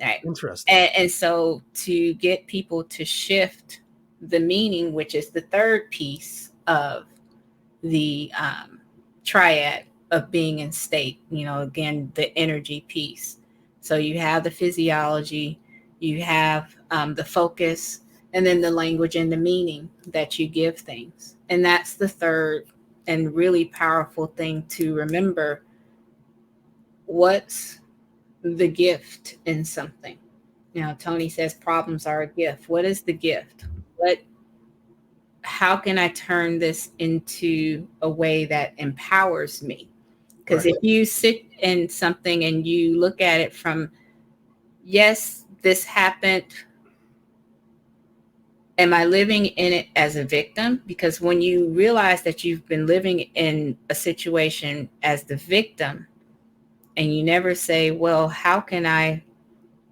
Speaker 2: Right.
Speaker 1: Interesting.
Speaker 2: And so to get people to shift the meaning, which is the third piece of the triad of being in state, again, the energy piece. So you have the physiology, you have the focus, and then the language and the meaning that you give things. And that's the third and really powerful thing to remember. What's the gift in something? Tony says problems are a gift. What is the gift? What How can I turn this into a way that empowers me? Because
Speaker 1: Right.
Speaker 2: if you sit in something and you look at it from, yes, this happened, am I living in it as a victim? Because when you realize that you've been living in a situation as the victim, and you never say, well, how can I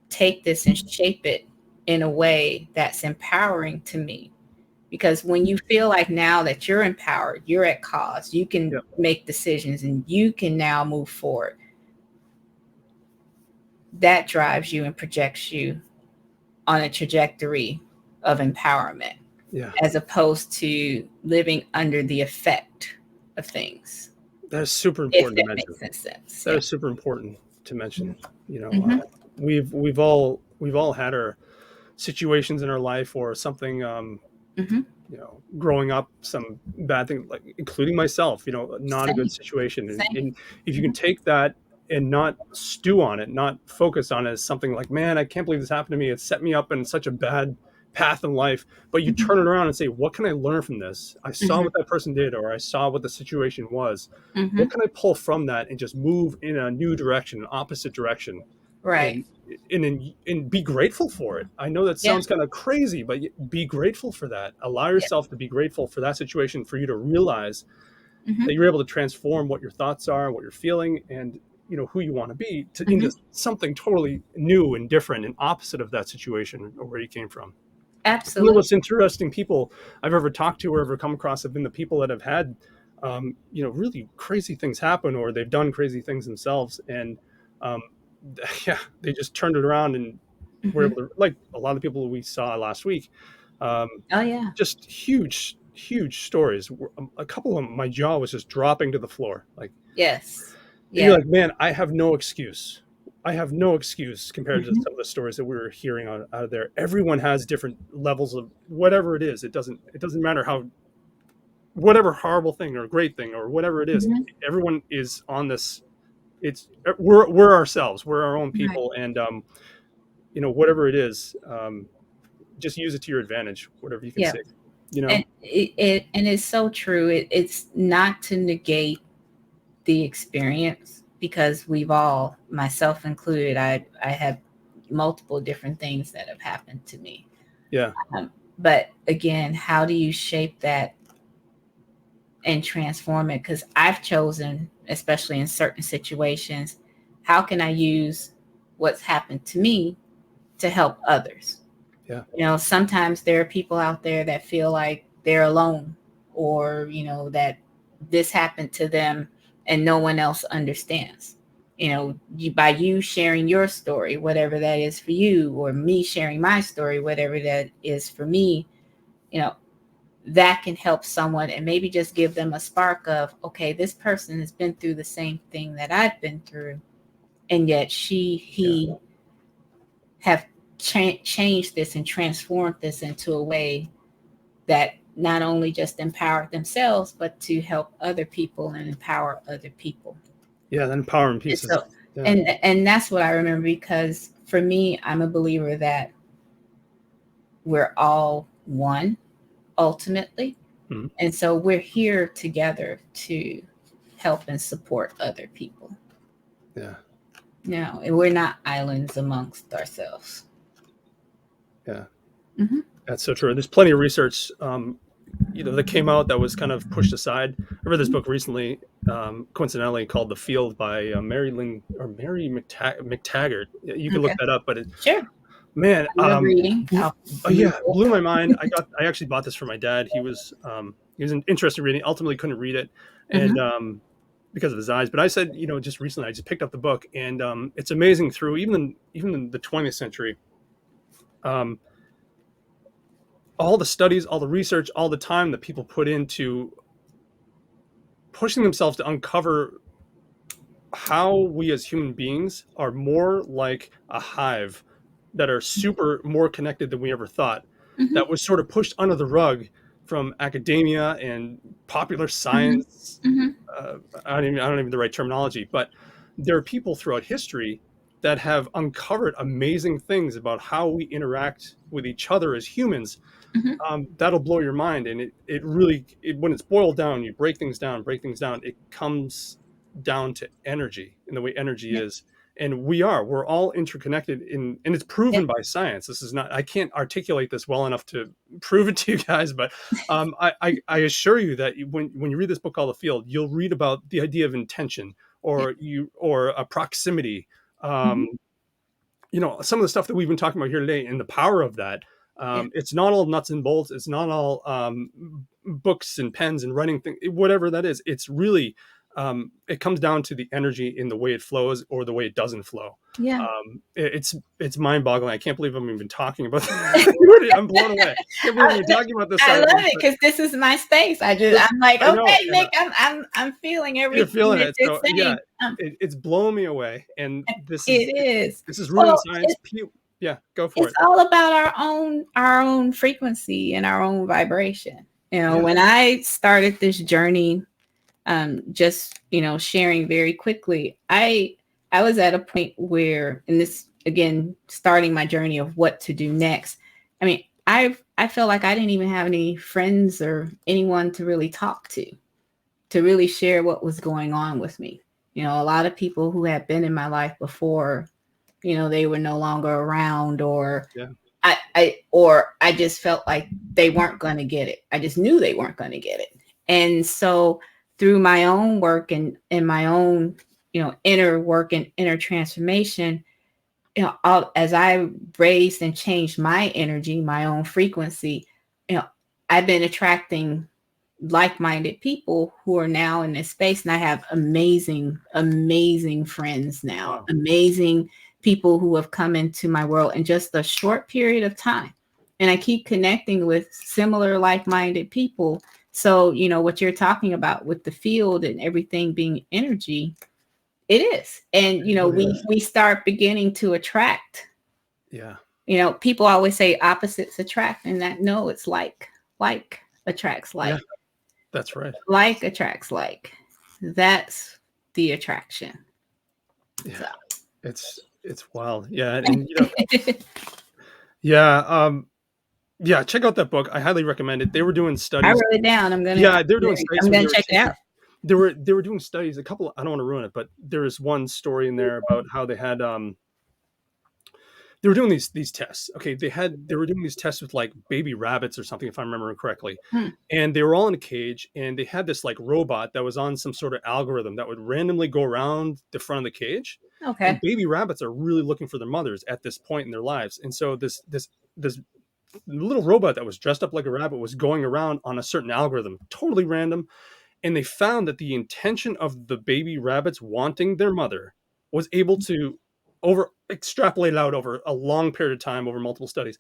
Speaker 2: take this and shape it in a way that's empowering to me? Because when you feel like now that you're empowered, you're at cause, you can
Speaker 1: Yep.
Speaker 2: make decisions and you can now move forward. That drives you and projects you on a trajectory of empowerment,
Speaker 1: Yeah.
Speaker 2: as opposed to living under the effect of things.
Speaker 1: That is super
Speaker 2: If
Speaker 1: important to
Speaker 2: that
Speaker 1: mention.
Speaker 2: makes any sense.
Speaker 1: That
Speaker 2: Yeah.
Speaker 1: is super important to mention.
Speaker 2: Mm-hmm.
Speaker 1: We've all had our situations in our life or something.
Speaker 2: Mm-hmm.
Speaker 1: Growing up, some bad thing, like including myself. Not a good
Speaker 2: Same.
Speaker 1: situation. And
Speaker 2: Same.
Speaker 1: if you can
Speaker 2: Mm-hmm.
Speaker 1: take that and not stew on it, not focus on it as something like, man, I can't believe this happened to me. It set me up in such a bad path in life. But you
Speaker 2: Mm-hmm.
Speaker 1: turn it around and say, what can I learn from this? I saw
Speaker 2: Mm-hmm.
Speaker 1: what that person did, or I saw what the situation was.
Speaker 2: Mm-hmm.
Speaker 1: What can I pull from that and just move in a new direction, an opposite direction,
Speaker 2: Right.
Speaker 1: and and be grateful for it. I know that
Speaker 2: Yeah.
Speaker 1: sounds kind of crazy, but be grateful for that. Allow
Speaker 2: Yeah.
Speaker 1: yourself to be grateful for that situation, for you to realize
Speaker 2: Mm-hmm.
Speaker 1: that you're able to transform what your thoughts are, what you're feeling, and who you want to be
Speaker 2: Mm-hmm.
Speaker 1: into something totally new and different and opposite of that situation or where you came from. Some of the
Speaker 2: Absolutely.
Speaker 1: most interesting people I've ever talked to or ever come across have been the people that have had, really crazy things happen, or they've done crazy things themselves, and um, yeah, they just turned it around and were
Speaker 2: Mm-hmm.
Speaker 1: able to, like a lot of people we saw last week, um,
Speaker 2: Oh yeah.
Speaker 1: just huge, huge stories. A couple of them, my jaw was just dropping to the floor. Like
Speaker 2: Yes.
Speaker 1: you're
Speaker 2: Yeah.
Speaker 1: like, man, I have no excuse. I have no excuse compared to some of the stories that we were hearing out of there. Everyone has different levels of whatever it is. It doesn't matter how, whatever horrible thing or great thing or whatever it is.
Speaker 2: Mhm.
Speaker 1: Everyone is on this. It's we're ourselves. We're our own
Speaker 2: Right.
Speaker 1: people, and whatever it is, just use it to your advantage. Whatever you can
Speaker 2: Yeah.
Speaker 1: say. You know.
Speaker 2: And it's so true. It's not to negate the experience, because we've all, myself included, I have multiple different things that have happened to me.
Speaker 1: Yeah.
Speaker 2: But again, how do you shape that and transform it? Because I've chosen, especially in certain situations, how can I use what's happened to me to help others?
Speaker 1: Yeah.
Speaker 2: Sometimes there are people out there that feel like they're alone, or, that this happened to them and no one else understands. By you sharing your story, whatever that is for you, or me sharing my story, whatever that is for me, you know, that can help someone and maybe just give them a spark of, okay, this person has been through the same thing that I've been through, and yet he have changed this and transformed this into a way that not only just empower themselves, but to help other people and empower other people.
Speaker 1: Yeah. That empowering
Speaker 2: And
Speaker 1: pieces.
Speaker 2: so,
Speaker 1: Yeah.
Speaker 2: and that's what I remember, because for me, I'm a believer that we're all one ultimately.
Speaker 1: Mhm.
Speaker 2: And so we're here together to help and support other people.
Speaker 1: Yeah.
Speaker 2: No, and we're not islands amongst ourselves.
Speaker 1: Yeah.
Speaker 2: Hmm.
Speaker 1: That's so true. There's plenty of research, that came out that was kind of pushed aside. I read this book recently, coincidentally, called "The Field" by Mary McTaggart. You can look
Speaker 2: Okay,
Speaker 1: that up, but
Speaker 2: sure.
Speaker 1: man,
Speaker 2: I love reading.
Speaker 1: oh yeah, blew my mind. I actually bought this for my dad. He was interested in reading. Ultimately, couldn't read it, and
Speaker 2: Hmm.
Speaker 1: because of his eyes. But I said, just recently, I just picked up the book, and it's amazing through even in the 20th century. Um, all the studies, all the research, all the time that people put into pushing themselves to uncover how we as human beings are more like a hive that are super more connected than we ever thought.
Speaker 2: Hmm.
Speaker 1: That was sort of pushed under the rug from academia and popular
Speaker 2: Hmm.
Speaker 1: science.
Speaker 2: Hmm.
Speaker 1: I don't even the right terminology, but there are people throughout history that have uncovered amazing things about how we interact with each other as humans.
Speaker 2: Hmm.
Speaker 1: That'll blow your mind. And it really, when it's boiled down, you break things down, it comes down to energy and the way energy
Speaker 2: Yeah.
Speaker 1: is. And we're all interconnected and it's
Speaker 2: Yeah.
Speaker 1: proven by science. This is not, I can't articulate this well enough to prove it to you guys, but I assure you that when you read this book called The Field, you'll read about the idea of intention,
Speaker 2: Yeah.
Speaker 1: or a proximity.
Speaker 2: Hmm.
Speaker 1: Um, some of the stuff that we've been talking about here today and the power of that.
Speaker 2: Yeah.
Speaker 1: It's not all nuts and bolts. It's not all books and pens and writing thing, whatever that is. It's really, it comes down to the energy in the way it flows or the way it doesn't flow.
Speaker 2: Yeah.
Speaker 1: It's mind boggling. I can't believe I'm even talking about that. I'm blown away. I can't believe we're talking about this
Speaker 2: I
Speaker 1: side of
Speaker 2: love
Speaker 1: things,
Speaker 2: it,
Speaker 1: but
Speaker 2: because this is my space. I'm like,
Speaker 1: I know.
Speaker 2: okay, Nick, I'm feeling
Speaker 1: You're
Speaker 2: everything
Speaker 1: feeling
Speaker 2: that
Speaker 1: it.
Speaker 2: you're
Speaker 1: So yeah,
Speaker 2: saying.
Speaker 1: it's blowing me away. And this
Speaker 2: It
Speaker 1: is,
Speaker 2: is.
Speaker 1: this is rooted in
Speaker 2: Well,
Speaker 1: science. Yeah, go for
Speaker 2: it's
Speaker 1: it.
Speaker 2: all about our own frequency and our own vibration.
Speaker 1: Yeah.
Speaker 2: When I started this journey, just sharing very quickly, I was at a point where, and this again, starting my journey of what to do next. I mean, I felt like I didn't even have any friends or anyone to really talk to really share what was going on with me. A lot of people who had been in my life before, they were no longer around, or
Speaker 1: Yeah.
Speaker 2: I just felt like they weren't going to get it. I just knew they weren't going to get it. And so through my own work and my own, inner work and inner transformation, as I raised and changed my energy, my own frequency, you know, I've been attracting like-minded people who are now in this space, and I have amazing, amazing friends now,
Speaker 1: Wow.
Speaker 2: amazing people who have come into my world in just a short period of time. And I keep connecting with similar like-minded people. So, what you're talking about with the field and everything being energy, It is. And, we start beginning to attract.
Speaker 1: Yeah.
Speaker 2: People always say opposites attract, and that, no, it's like attracts like.
Speaker 1: Yeah, that's right.
Speaker 2: Like attracts like. That's the attraction.
Speaker 1: Yeah.
Speaker 2: So.
Speaker 1: It's wild. Yeah. And, yeah, check out that book. I highly recommend it. They were doing
Speaker 2: I
Speaker 1: studies.
Speaker 2: wrote it down.
Speaker 1: Yeah, they were doing studies.
Speaker 2: I'm gonna check it out.
Speaker 1: They were doing studies. A couple. I don't want to ruin it, but there is one story in there about how they had they were doing these tests. Okay, they were doing these tests with like baby rabbits or something, if I remember correctly. And they were all in a cage, and they had this like robot that was on some sort of algorithm that would randomly go around the front of the cage.
Speaker 2: Okay.
Speaker 1: And baby rabbits are really looking for their mothers at this point in their lives. And so this little robot that was dressed up like a rabbit was going around on a certain algorithm, totally random. And they found that the intention of the baby rabbits wanting their mother was able to extrapolate out over a long period of time, over multiple studies,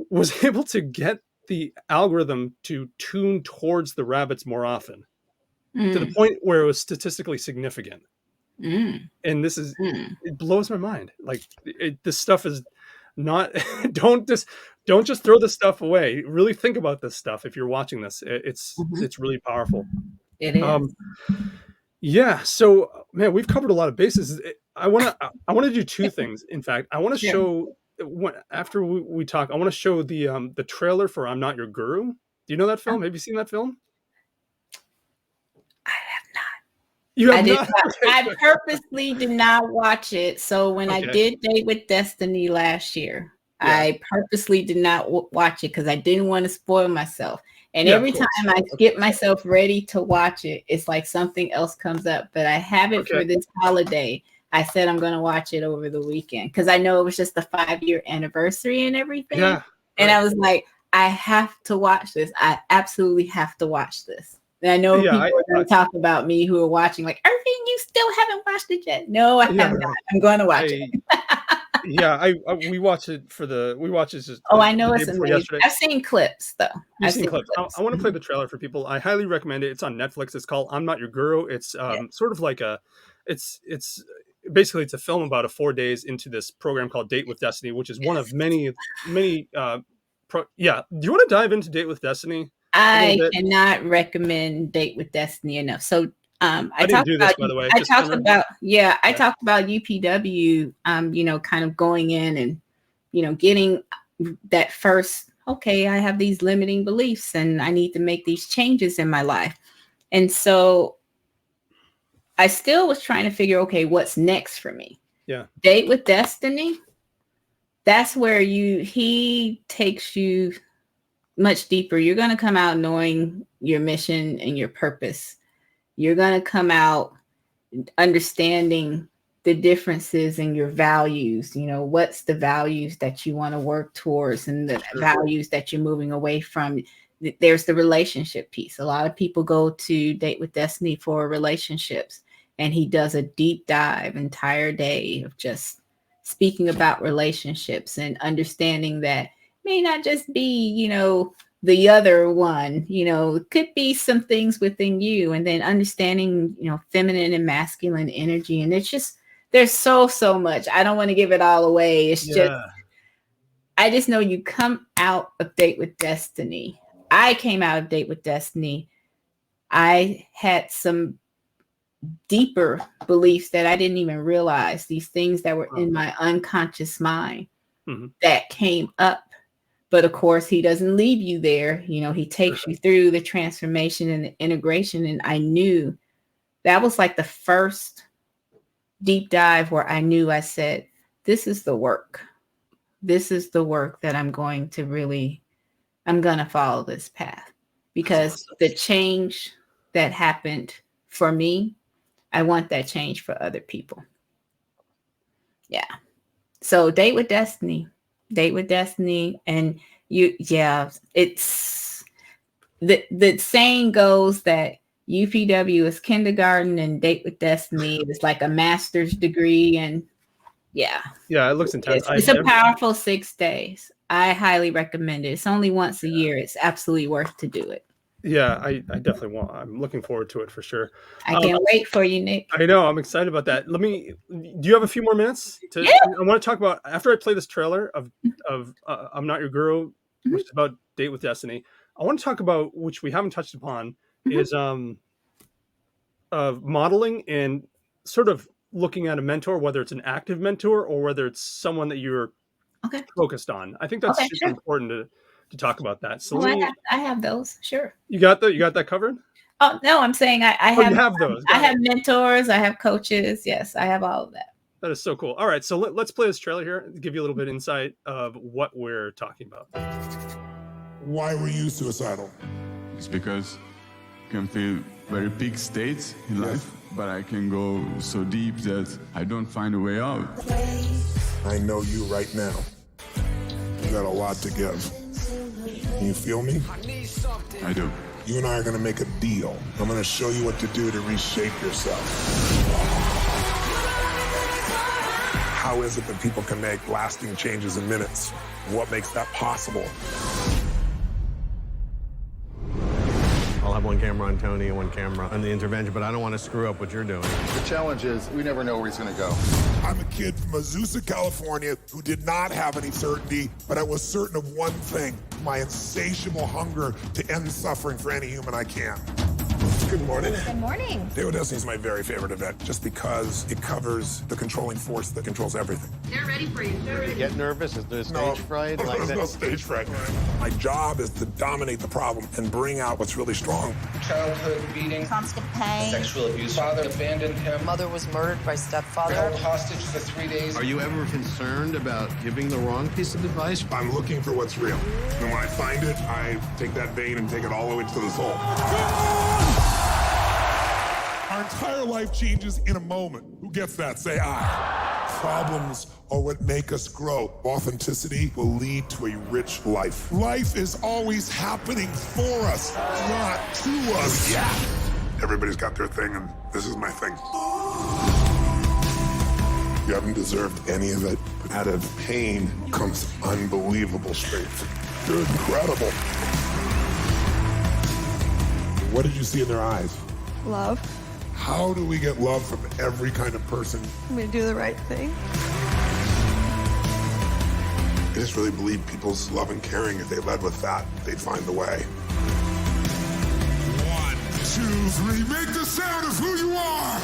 Speaker 1: was able to get the algorithm to tune towards the rabbits more often, to the point where it was statistically significant. And this is, it blows my mind. Like, this stuff is not, don't just throw this stuff away. Really think about this stuff. If you're watching this, it's really powerful.
Speaker 2: It is.
Speaker 1: Yeah. So, man, we've covered a lot of bases. I want to do two things. In fact, I want to show, after we talk, I want to show the trailer for "I'm Not Your Guru." Do you know that film? Have you seen that film?
Speaker 2: I have not.
Speaker 1: You have not?
Speaker 2: I purposely did not watch it. So when I did Date with Destiny last year, I purposely did not watch it because I didn't want to spoil myself. And every time I get myself ready to watch it, it's like something else comes up. But I have it for this holiday. I said I'm going to watch it over the weekend because I know it was just the 5-year anniversary and everything. Yeah, and I was like, I have to watch this. I absolutely have to watch this. And I know people are going to talk about me who are watching, like, Ervine, you still haven't watched it yet. No, I have not. I'm going to watch it.
Speaker 1: We watched it just.
Speaker 2: I know it's amazing. Yesterday. I've seen clips though.
Speaker 1: I've seen clips. I want to play the trailer for people. I highly recommend it. It's on Netflix. It's called "I'm Not Your Guru." It's sort of like it's basically it's a film about 4 days into this program called Date with Destiny, which is one of many. Do you want to dive into Date with Destiny?
Speaker 2: I cannot recommend Date with Destiny enough. So I talked about UPW, kind of going in and, getting that first, okay, I have these limiting beliefs and I need to make these changes in my life. And so I still was trying to figure, okay, what's next for me?
Speaker 1: Yeah.
Speaker 2: Date with Destiny. That's where he takes you much deeper. You're going to come out knowing your mission and your purpose. You're going to come out understanding the differences in your values. What's the values that you want to work towards and the values that you're moving away from. There's the relationship piece. A lot of people go to Date with Destiny for relationships, and he does a deep dive entire day of just speaking about relationships and understanding that may not just be, the other one, it could be some things within you, and then understanding, feminine and masculine energy. And it's just, there's so much. I don't want to give it all away. It's just, I just know you come out of Date with Destiny. I came out of Date with Destiny. I had some deeper beliefs that I didn't even realize, these things that were in my unconscious mind that came up. But of course, he doesn't leave you there. He takes you through the transformation and the integration. And I knew that was like the first deep dive where I knew, I said, this is the work. This is the work that I'm going to follow this path, because the change that happened for me, I want that change for other people. Yeah. So Date with Destiny. And it's the saying goes that UPW is kindergarten and Date with Destiny is like a master's degree. And it
Speaker 1: looks intense.
Speaker 2: It's a powerful 6 days. I highly recommend it. It's only once a year. It's absolutely worth to do it.
Speaker 1: Yeah, I definitely want. I'm looking forward to it for sure.
Speaker 2: I can't wait for you, Nick.
Speaker 1: I know. I'm excited about that. Let me. Do you have a few more minutes to?
Speaker 2: Yeah.
Speaker 1: I want to talk about after I play this trailer of I'm Not Your Guru, which
Speaker 2: Mhm,
Speaker 1: is about Date with Destiny. I want to talk about which we haven't touched upon
Speaker 2: mhm.
Speaker 1: is of modeling and sort of looking at a mentor, whether it's an active mentor or whether it's someone that you're
Speaker 2: Okay.
Speaker 1: focused on. I think that's
Speaker 2: Okay.
Speaker 1: super
Speaker 2: Sure.
Speaker 1: important to talk about that. So
Speaker 2: Oh,
Speaker 1: let me.
Speaker 2: I have those. Sure.
Speaker 1: You got that covered.
Speaker 2: Oh no, I'm saying
Speaker 1: Oh, you have those.
Speaker 2: I
Speaker 1: Got it.
Speaker 2: have mentors. I have coaches. Yes, I have all of that.
Speaker 1: That is so cool. All right, so let's play this trailer here to give you a little bit of insight of what we're talking about.
Speaker 3: Why were you suicidal?
Speaker 4: It's because I can feel very peak states in life, but I can go so deep that I don't find a way out.
Speaker 3: I know you right now. You got a lot to give. Can you feel me?
Speaker 4: I do.
Speaker 3: You and I are gonna make a deal. I'm gonna show you what to do to reshape yourself. How is it that people can make lasting changes in minutes? What makes that possible?
Speaker 5: I'll have one camera on Tony and one camera on the intervention, but I don't want to screw up what you're doing.
Speaker 6: The challenge is we never know where he's going to go.
Speaker 3: I'm a kid from Azusa, California, who did not have any certainty, but I was certain of one thing, my insatiable hunger to end suffering for any human I can. Good morning.
Speaker 7: Good morning.
Speaker 3: Date with Destiny is my very favorite event, just because it covers the controlling force that controls everything.
Speaker 7: They're ready for you. They're ready.
Speaker 5: Get nervous? Is there stage fright? Like
Speaker 3: There's
Speaker 5: that?
Speaker 3: no stage fright. My job is to dominate the problem and bring out what's really strong.
Speaker 8: Childhood beating,
Speaker 7: Constant pain.
Speaker 8: sexual abuse. Father abandoned him.
Speaker 9: Mother was murdered by stepfather.
Speaker 8: Held hostage for 3 days.
Speaker 5: Are you ever concerned about giving the wrong piece of advice?
Speaker 3: I'm looking for what's real. And when I find it, I take that vein and take it all the way to the soul. Our entire life changes in a moment. Who gets that? Say I. Problems are what make us grow. Authenticity will lead to a rich life. Life is always happening for us, not to us. Yeah. Everybody's got their thing, and this is my thing. You haven't deserved any of it. But out of pain comes unbelievable strength. You're incredible. What did you see in their eyes?
Speaker 9: Love.
Speaker 3: How do we get love from every kind of person?
Speaker 9: I'm gonna do the right thing.
Speaker 3: I just really believe people's love and caring, if they led with that, they'd find the way. 1, 2, 3, make the sound of who you are!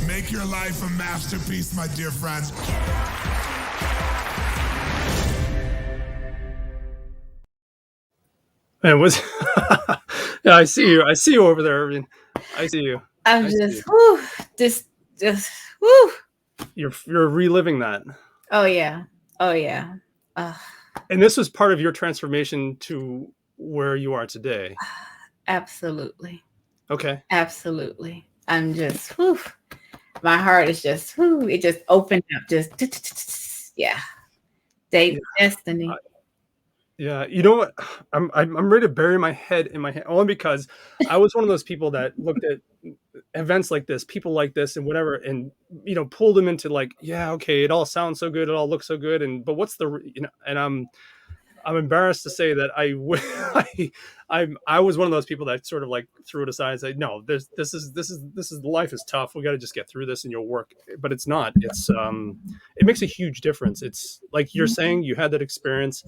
Speaker 3: Make your life a masterpiece, my dear friends.
Speaker 1: Man, was yeah, I see you. I see you over there, Ervine. I see you.
Speaker 2: I'm
Speaker 1: I see
Speaker 2: just,
Speaker 1: you.
Speaker 2: whew, just, whew.
Speaker 1: You're reliving that.
Speaker 2: Oh yeah. Oh yeah.
Speaker 1: And this was part of your transformation to where you are today.
Speaker 2: Absolutely.
Speaker 1: Okay.
Speaker 2: Absolutely. I'm just, whew. My heart is just, whew, it just opened up. Just, yeah. Date with Destiny.
Speaker 1: Yeah, you know what? I'm ready to bury my head in my hand only because I was one of those people that looked at events like this, people like this, and whatever, and pulled them into like, yeah, okay, it all sounds so good, it all looks so good, but what's the And I'm embarrassed to say that I was one of those people that sort of like threw it aside and said, no, this is life is tough. We got to just get through this and you'll work. But it's not. It's it makes a huge difference. It's like you're saying, you had that experience.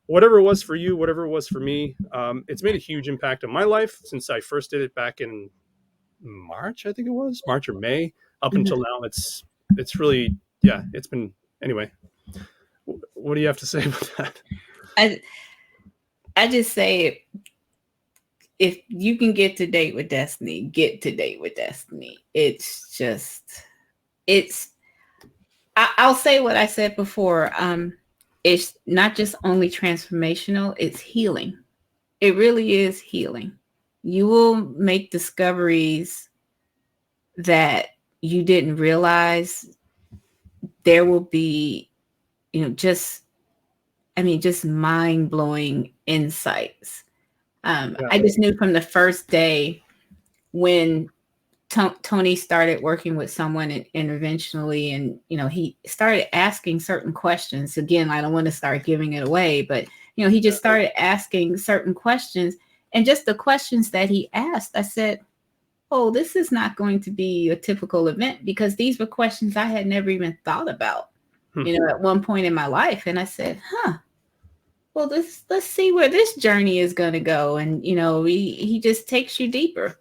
Speaker 1: Whatever it was for you, whatever it was for me, it's made a huge impact on my life since I first did it back in March, I think it was March or May, up until now. It's really, yeah, it's been, anyway. What do you have to say about that?
Speaker 2: I just say, if you can get to Date with Destiny, get to Date with Destiny. It's just, I'll say what I said before. It's not just only transformational, it's healing. It really is healing. You will make discoveries that you didn't realize. There will be, just mind-blowing insights. I just knew from the first day when Tony started working with someone interventionally, and he started asking certain questions. Again, I don't want to start giving it away, but he just started asking certain questions, and just the questions that he asked, I said, oh, this is not going to be a typical event, because these were questions I had never even thought about, at one point in my life. And I said, well, let's see where this journey is going to go. And, he just takes you deeper,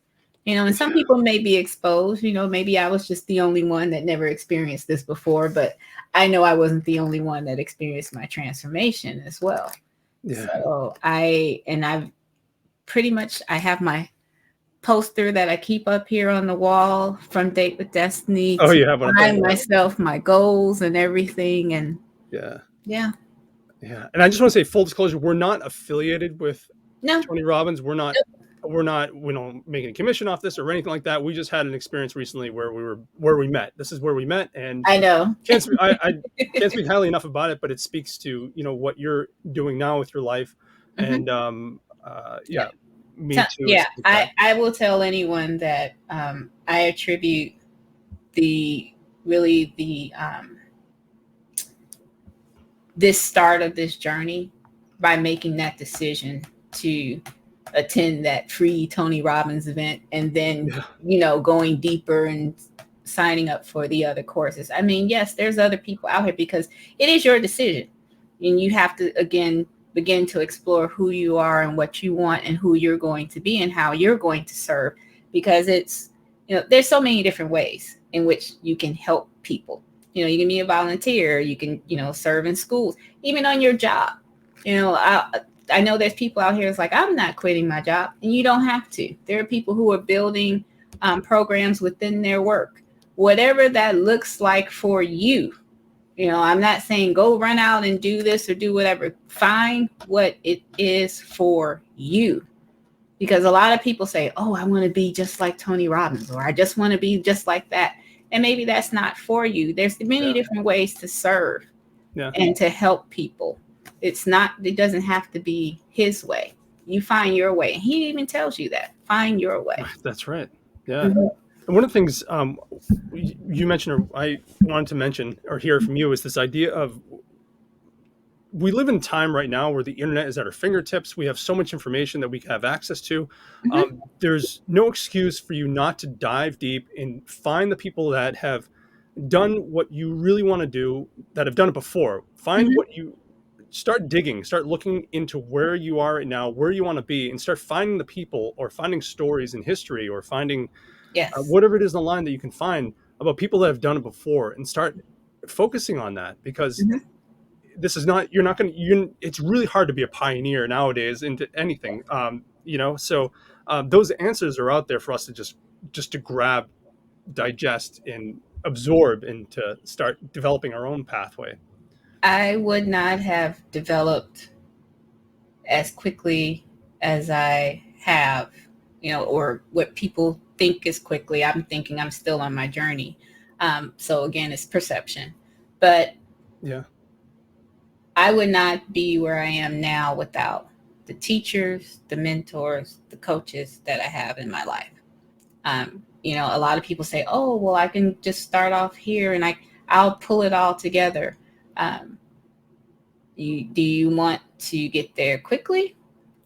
Speaker 2: and some people may be exposed, maybe I was just the only one that never experienced this before, but I know I wasn't the only one that experienced my transformation as well.
Speaker 1: Yeah.
Speaker 2: So I have my poster that I keep up here on the wall from Date with Destiny.
Speaker 1: Oh, you have one.
Speaker 2: Remind myself my goals and everything. And
Speaker 1: yeah. And I just want to say, full disclosure, we're not affiliated with Tony Robbins. We're not we don't make any commission off this or anything like that. We just had an experience recently where we met. This is where we met, and
Speaker 2: I know
Speaker 1: I can't speak highly enough about it, but it speaks to what you're doing now with your life. And me too.
Speaker 2: Yeah, I will tell anyone that I attribute this start of this journey by making that decision to attend that free Tony Robbins event, and then going deeper and signing up for the other courses. I mean, yes, there's other people out here, because it is your decision, and you have to again begin to explore who you are and what you want and who you're going to be and how you're going to serve, because it's there's so many different ways in which you can help people. You can be a volunteer, you can serve in schools, even on your job. I know there's people out here that's like, I'm not quitting my job, and you don't have to. There are people who are building programs within their work, whatever that looks like for you. I'm not saying go run out and do this or do whatever. Find what it is for you. Because a lot of people say, oh, I want to be just like Tony Robbins, or I just want to be just like that. And maybe that's not for you. There's many different ways to serve and to help people. It doesn't have to be his way. You find your way. He even tells you that. Find your way.
Speaker 1: That's right. Yeah. Mm-hmm. And one of the things you mentioned, or I wanted to mention or hear from you, is this idea of, we live in time right now where the internet is at our fingertips. We have so much information that we have access to. Mm-hmm. There's no excuse for you not to dive deep and find the people that have done what you really want to do, that have done it before. Find what you start digging, start looking into where you are right now, where you want to be, and start finding the people, or finding stories in history, or finding whatever it is online that you can find about people that have done it before, and start focusing on that, because this is not, it's really hard to be a pioneer nowadays into anything, so those answers are out there for us to just to grab, digest, and absorb, and to start developing our own pathway.
Speaker 2: I would not have developed as quickly as I have, or what people think is quickly. I'm thinking I'm still on my journey. So again, it's perception. But I would not be where I am now without the teachers, the mentors, the coaches that I have in my life. A lot of people say, oh, well, I can just start off here and I'll pull it all together. Do you want to get there quickly,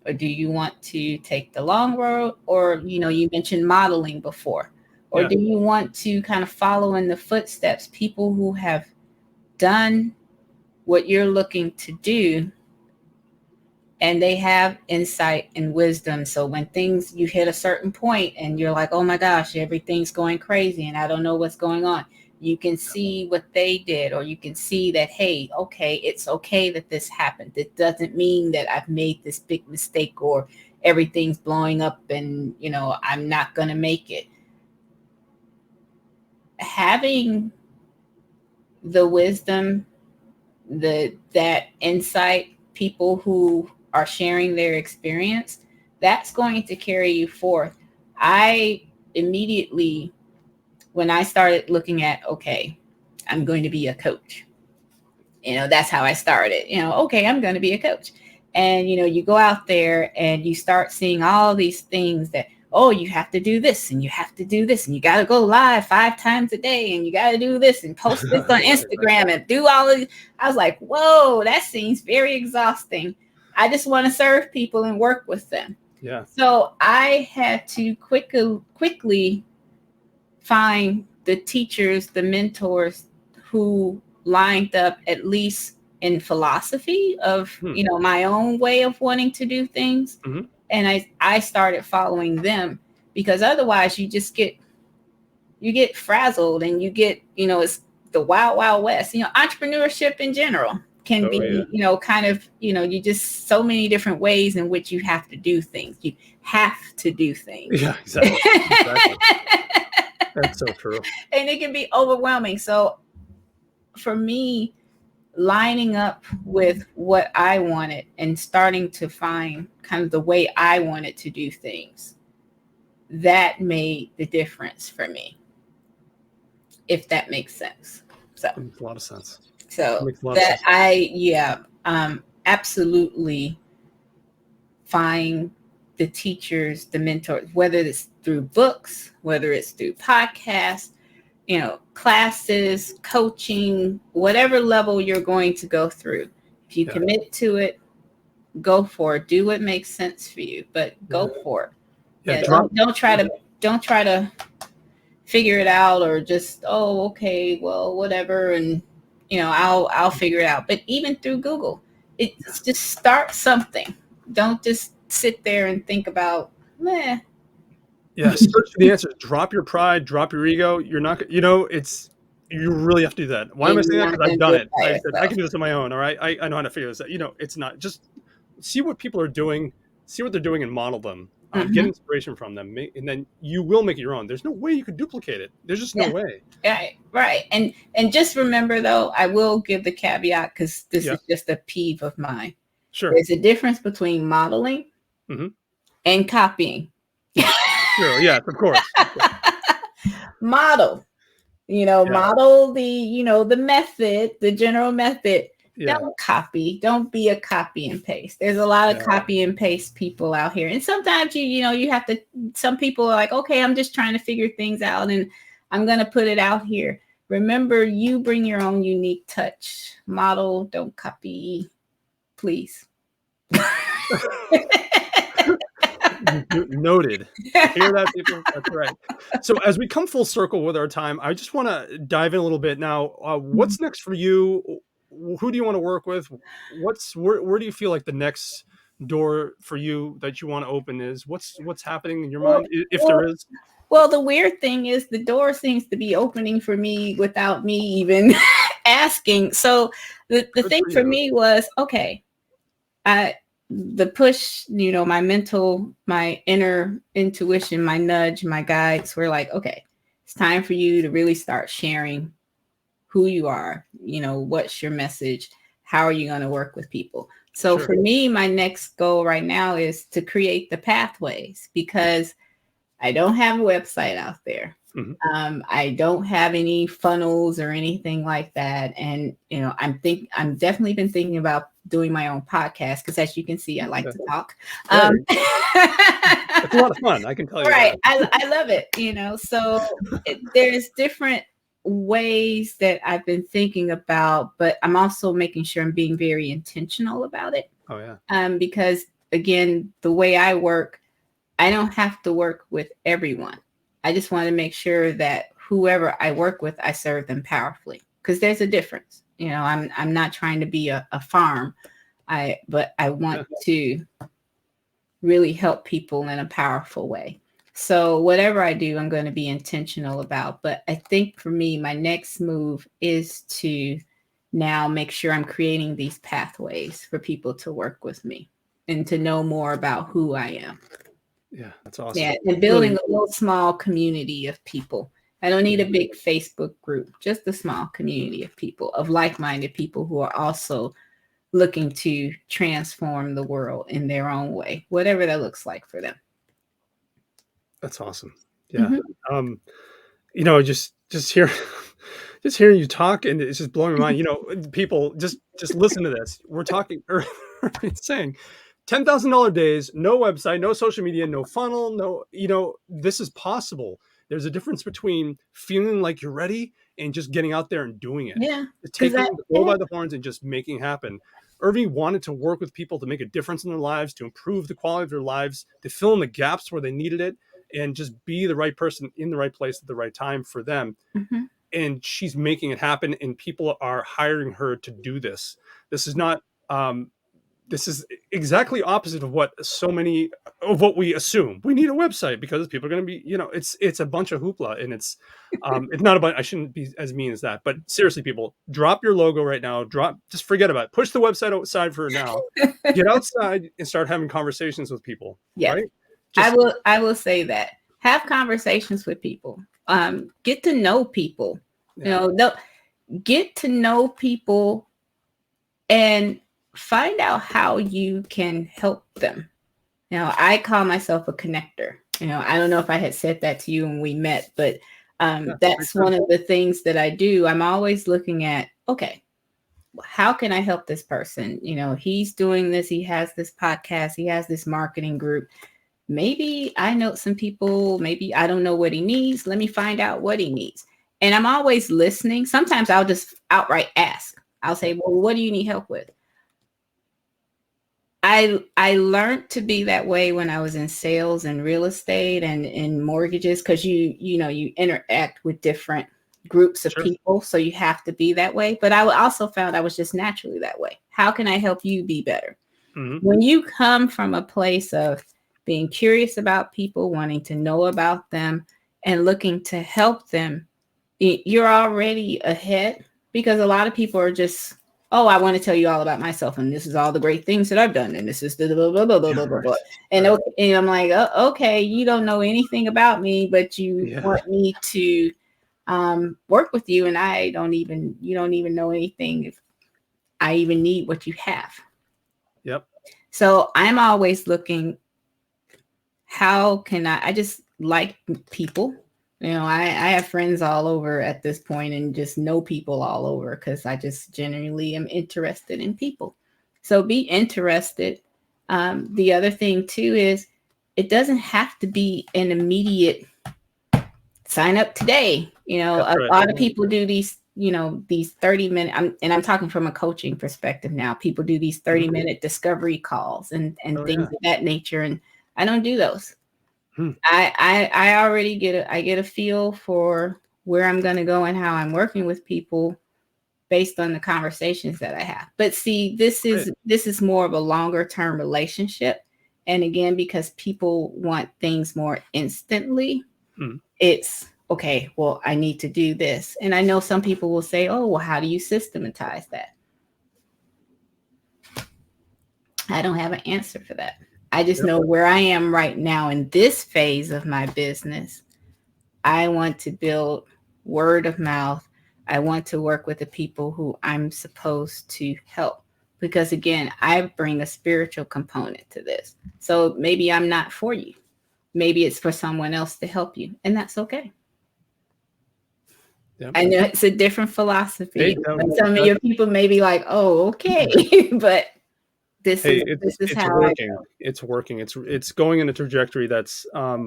Speaker 2: or do you want to take the long road? Or, you mentioned modeling before, or do you want to kind of follow in the footsteps, people who have done what you're looking to do, and they have insight and wisdom. So when you hit a certain point and you're like, oh my gosh, everything's going crazy and I don't know what's going on, you can see what they did, or you can see that, hey, okay, it's okay that this happened. It doesn't mean that I've made this big mistake, or everything's blowing up and, I'm not going to make it. Having the wisdom, that insight, people who are sharing their experience, that's going to carry you forth. I immediately, when I started looking at, okay, I'm going to be a coach, that's how I started, okay, I'm going to be a coach. And, you go out there and you start seeing all these things that oh, you have to do this and you have to do this and you got to go live 5 times a day and you got to do this and post this on Instagram and do all of. I was like, whoa, that seems very exhausting. I just want to serve people and work with them.
Speaker 1: Yeah.
Speaker 2: So I had to quickly find the teachers, the mentors who lined up at least in philosophy of, you know, my own way of wanting to do things. And I started following them, because otherwise you just get frazzled and you get, you know, it's the wild, wild west. You know, entrepreneurship in general can be, you know, kind of, you know, you just so many different ways in which you have to do things. You have to do things.
Speaker 1: Yeah, exactly. That's so true.
Speaker 2: And it can be overwhelming. So for me, lining up with what I wanted and starting to find kind of the way I wanted to do things, that made the difference for me, if that makes sense. So
Speaker 1: it makes a lot of sense.
Speaker 2: So that absolutely find the teachers, the mentors, whether it's through books, whether it's through podcasts, you know, classes, coaching, whatever level you're going to go through. If you commit to it, go for it. Do what makes sense for you, but go for it. Yeah, don't try to figure it out, or just, oh, okay, well, whatever, and you know, I'll figure it out. But even through Google, it's just start something. Don't just sit there and think about, meh.
Speaker 1: Yeah, search for the answers. Drop your pride, drop your ego. You're not, you know, you really have to do that. Why am I saying that? Because I've done it. I can do this on my own. All right. I know how to figure this out. You know, it's not just see what people are doing, see what they're doing and model them. Get inspiration from them. And then you will make it your own. There's no way you could duplicate it. There's just no way.
Speaker 2: Right. And just remember, though, I will give the caveat, because this is just a peeve of mine.
Speaker 1: Sure.
Speaker 2: There's a difference between modeling and copying.
Speaker 1: Sure. Yeah, of course.
Speaker 2: Model, you know, model the, you know, the method, the general method. Don't copy. Don't be a copy and paste. There's a lot of copy and paste people out here. And sometimes you have to, some people are like, okay, I'm just trying to figure things out and I'm going to put it out here. Remember, you bring your own unique touch. Model, don't copy, please.
Speaker 1: Noted. Hear that, people? That's right. So as we come full circle with our time, I just want to dive in a little bit now. What's next for you? Who do you want to work with? Where do you feel like the next door for you that you want to open is? What's happening in your mind, if there is?
Speaker 2: Well, the weird thing is the door seems to be opening for me without me even asking. So the thing for me was, okay, the push, you know, my inner intuition, my nudge, my guides were like, okay, it's time for you to really start sharing who you are, you know, what's your message, how are you going to work with people? So for me, my next goal right now is to create the pathways, because I don't have a website out there. I don't have any funnels or anything like that. And, you know, I'm definitely been thinking about doing my own podcast, because as you can see, I like to talk.
Speaker 1: It's a lot of fun, I can tell you.
Speaker 2: Right. I love it, you know, so there's different ways that I've been thinking about, but I'm also making sure I'm being very intentional about it.
Speaker 1: Oh yeah.
Speaker 2: Because again, the way I work, I don't have to work with everyone. I just want to make sure that whoever I work with, I serve them powerfully, because there's a difference. You know, I'm not trying to be a farm, but I want to really help people in a powerful way. So whatever I do, I'm going to be intentional about. But I think for me, my next move is to now make sure I'm creating these pathways for people to work with me and to know more about who I am.
Speaker 1: Yeah, that's awesome.
Speaker 2: Yeah, and building a little small community of people. I don't need a big Facebook group, just a small community of people, of like-minded people who are also looking to transform the world in their own way, whatever that looks like for them.
Speaker 1: That's awesome. Yeah. You know, just hearing you talk, and it's just blowing my mind. You know, people just listen to this. We're talking, or saying, $10,000 days, no website, no social media, no funnel, no, this is possible. There's a difference between feeling like you're ready and just getting out there and doing it.
Speaker 2: Yeah.
Speaker 1: Taking the bull by the horns and just making it happen. Ervine wanted to work with people to make a difference in their lives, to improve the quality of their lives, to fill in the gaps where they needed it, and just be the right person in the right place at the right time for them.
Speaker 2: Mm-hmm.
Speaker 1: And she's making it happen, and people are hiring her to do this. This is not this is exactly opposite of what we assume. We need a website because people are going to be, it's a bunch of hoopla, and it's not about, I shouldn't be as mean as that, but seriously, people, drop your logo right now, just forget about it. Push the website outside for now, get outside and start having conversations with people.
Speaker 2: Yeah.
Speaker 1: Right?
Speaker 2: I will say that. Have conversations with people. Get to know people.
Speaker 1: Yeah.
Speaker 2: Get to know people and find out how you can help them. I call myself a connector. I don't know if I had said that to you when we met, but that's one of the things that I do. I'm always looking at, okay, how can I help this person? He's doing this. He has this podcast. He has this marketing group. Maybe I know some people. Maybe I don't know what he needs. Let me find out what he needs. And I'm always listening. Sometimes I'll just outright ask. I'll say, well, what do you need help with? I learned to be that way when I was in sales and real estate and in mortgages, because you interact with different groups of people. So you have to be that way. But I also found I was just naturally that way. How can I help you be better? Mm-hmm. When you come from a place of being curious about people, wanting to know about them, and looking to help them, you're already ahead, because a lot of people are just, oh, I want to tell you all about myself, and this is all the great things that I've done, and this is the blah, blah, blah, blah, blah, blah, blah. And I'm like, oh, okay, you don't know anything about me, but you want me to work with you, and you don't even know anything if I even need what you have.
Speaker 1: Yep.
Speaker 2: So I'm always looking, how can I just like people. I have friends all over at this point, and just know people all over, because I just genuinely am interested in people. So be interested. The other thing too is, it doesn't have to be an immediate sign up today. A lot of people do these, these 30-minute, I'm talking from a coaching perspective now. People do these 30-minute discovery calls and things of that nature. And I don't do those. I already get a feel for where I'm going to go and how I'm working with people based on the conversations that I have. But see, this is more of a longer term relationship. And again, because people want things more instantly, it's okay, well, I need to do this. And I know some people will say, oh, well, how do you systematize that? I don't have an answer for that. I just know where I am right now in this phase of my business. I want to build word of mouth. I want to work with the people who I'm supposed to help, because again, I bring a spiritual component to this. So maybe I'm not for you. Maybe it's for someone else to help you, and that's okay. Yep. I know it's a different philosophy. Some of your people may be like, "Oh, okay," but this is how
Speaker 1: working. It's working. It's going in a trajectory that's a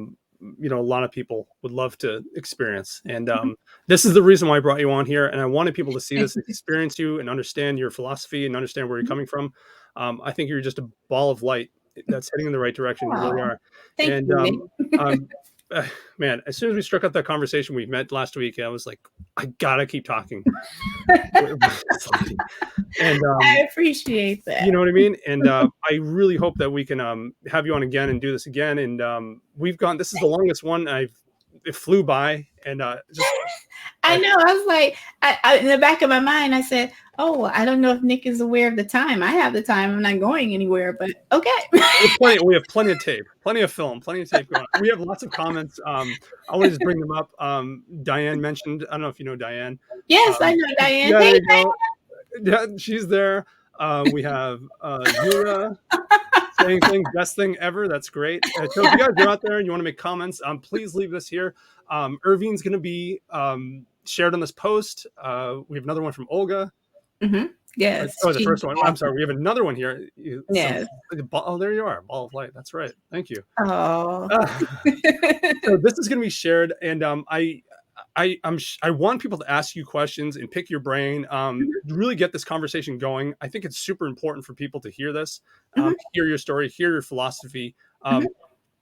Speaker 1: lot of people would love to experience. And this is the reason why I brought you on here. And I wanted people to see this, experience you, and understand your philosophy and understand where you're coming from. I think you're just a ball of light that's heading in the right direction. You really are.
Speaker 2: Thank you.
Speaker 1: Man, as soon as we struck up that conversation we met last week, I was like, I gotta keep talking. And
Speaker 2: I appreciate that.
Speaker 1: You know what I mean? And I really hope that we can have you on again and do this again. And this is the longest one. It flew by, and
Speaker 2: I know. I was like, I in the back of my mind, I said, oh, well, I don't know if Nick is aware of the time. I have the time. I'm not going anywhere, but okay.
Speaker 1: We have plenty of tape, plenty of film, plenty of tape going on. We have lots of comments. I want to just bring them up. Diane mentioned, I don't know if you know Diane.
Speaker 2: Yes, I know Diane.
Speaker 1: Yeah,
Speaker 2: hey,
Speaker 1: Diane. Yeah, she's there. We have Yura saying best thing ever. That's great. So if you guys are out there and you want to make comments, please leave this here. Ervine's going to be shared on this post. We have another one from Olga.
Speaker 2: Mm-hmm. Yes.
Speaker 1: Oh, the first one. I'm sorry. We have another one here.
Speaker 2: Yes.
Speaker 1: Oh, there you are. Ball of light. That's right. Thank you.
Speaker 2: Oh.
Speaker 1: So this is going to be shared, and I want people to ask you questions and pick your brain. Really get this conversation going. I think it's super important for people to hear this, hear your story, hear your philosophy.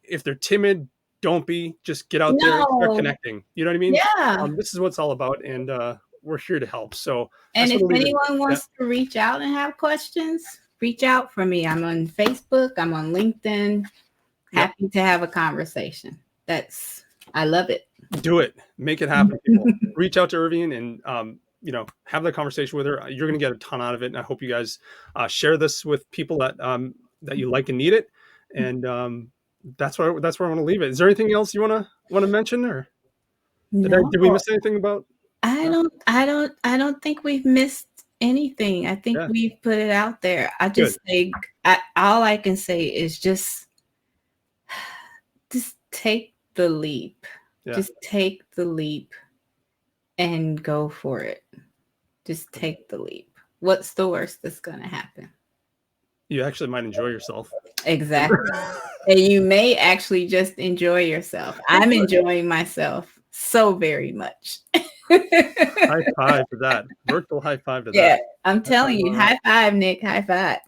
Speaker 1: If they're timid, don't be. Just get out there, start connecting. You know what I mean?
Speaker 2: Yeah.
Speaker 1: This is what it's all about, and we're here to help. So,
Speaker 2: and if anyone wants to reach out and have questions, reach out for me. I'm on Facebook. I'm on LinkedIn. Happy to have a conversation. I love it.
Speaker 1: Do it. Make it happen, people. Reach out to Ervine and have that conversation with her. You're going to get a ton out of it, and I hope you guys share this with people that you like and need it. And that's where I want to leave it. Is there anything else you want to mention, or did we miss anything about?
Speaker 2: I don't think we've missed anything. I think we've put it out there. I just think all I can say is just take the leap. Yeah. Just take the leap and go for it. Just take the leap. What's the worst that's going to happen?
Speaker 1: You actually might enjoy yourself.
Speaker 2: Exactly. And you may actually just enjoy yourself. I'm enjoying myself so very much.
Speaker 1: High five to that. Virtual high five to that.
Speaker 2: Yeah, I'm telling you. High five, Nick. High five.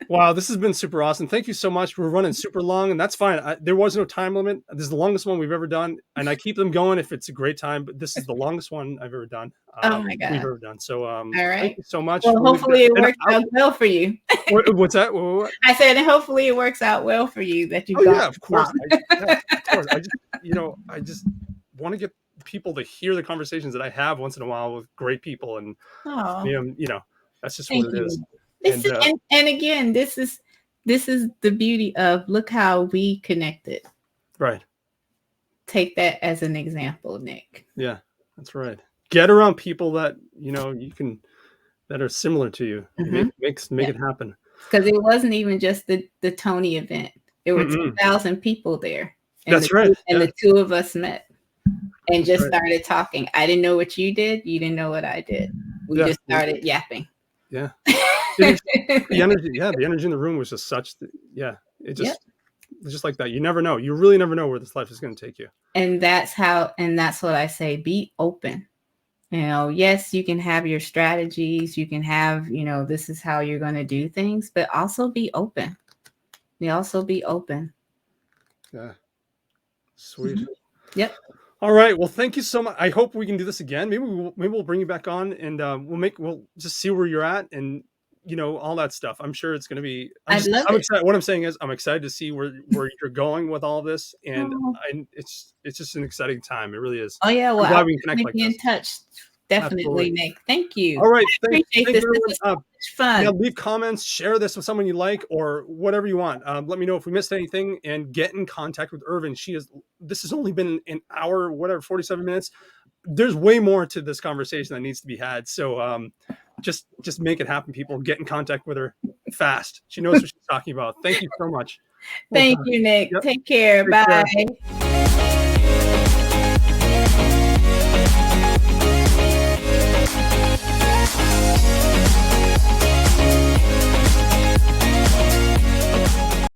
Speaker 1: Wow, this has been super awesome. Thank you so much. We're running super long, and that's fine. There was no time limit. This is the longest one we've ever done, and I keep them going if it's a great time. But this is the longest one I've ever done.
Speaker 2: Oh my god,
Speaker 1: we've ever done. So,
Speaker 2: all right.
Speaker 1: Thank you so much.
Speaker 2: Well, hopefully it works out well for you.
Speaker 1: What's that? What?
Speaker 2: I said, hopefully it works out well for you that you.
Speaker 1: Yeah, of course. I just want to get people to hear the conversations that I have once in a while with great people, and that's just what it is.
Speaker 2: And again, this is the beauty of look how we connected.
Speaker 1: Right. Take
Speaker 2: that as an example, Nick.
Speaker 1: Yeah, that's right. Get around people that that are similar to you. Make it happen.
Speaker 2: Because it wasn't even just the Tony event. There were 2,000 people there. And
Speaker 1: that's right.
Speaker 2: And the two of us met and just started talking. I didn't know what you did. You didn't know what I did. We just started yapping.
Speaker 1: Yeah. The energy in the room was just such it's just like that. You never know. You really never know where this life is going to take you.
Speaker 2: And that's what I say, be open. Yes, you can have your strategies, you can have, this is how you're going to do things, but also be open. Yeah.
Speaker 1: Sweet.
Speaker 2: Yep.
Speaker 1: All right. Well, thank you so much. I hope we can do this again. Maybe we'll bring you back on, and we'll just see where you're at, and all that stuff. I'm sure it's going to be. I'm excited. What I'm saying is, I'm excited to see where you're going with all this, and it's just an exciting time. It really is.
Speaker 2: Oh yeah. Well,
Speaker 1: I'm glad we can connect like
Speaker 2: this. In touch. Definitely, Absolutely. Nick. Thank you.
Speaker 1: All right.
Speaker 2: Thank this. This was so much fun.
Speaker 1: Yeah, leave comments, share this with someone you like, or whatever you want. Let me know if we missed anything, and get in contact with Ervine. This has only been an hour, 47 minutes. There's way more to this conversation that needs to be had. So just make it happen, people. Get in contact with her fast. She knows what she's talking about. Thank you so much.
Speaker 2: Thank you, Nick. Yep. Take care. Bye.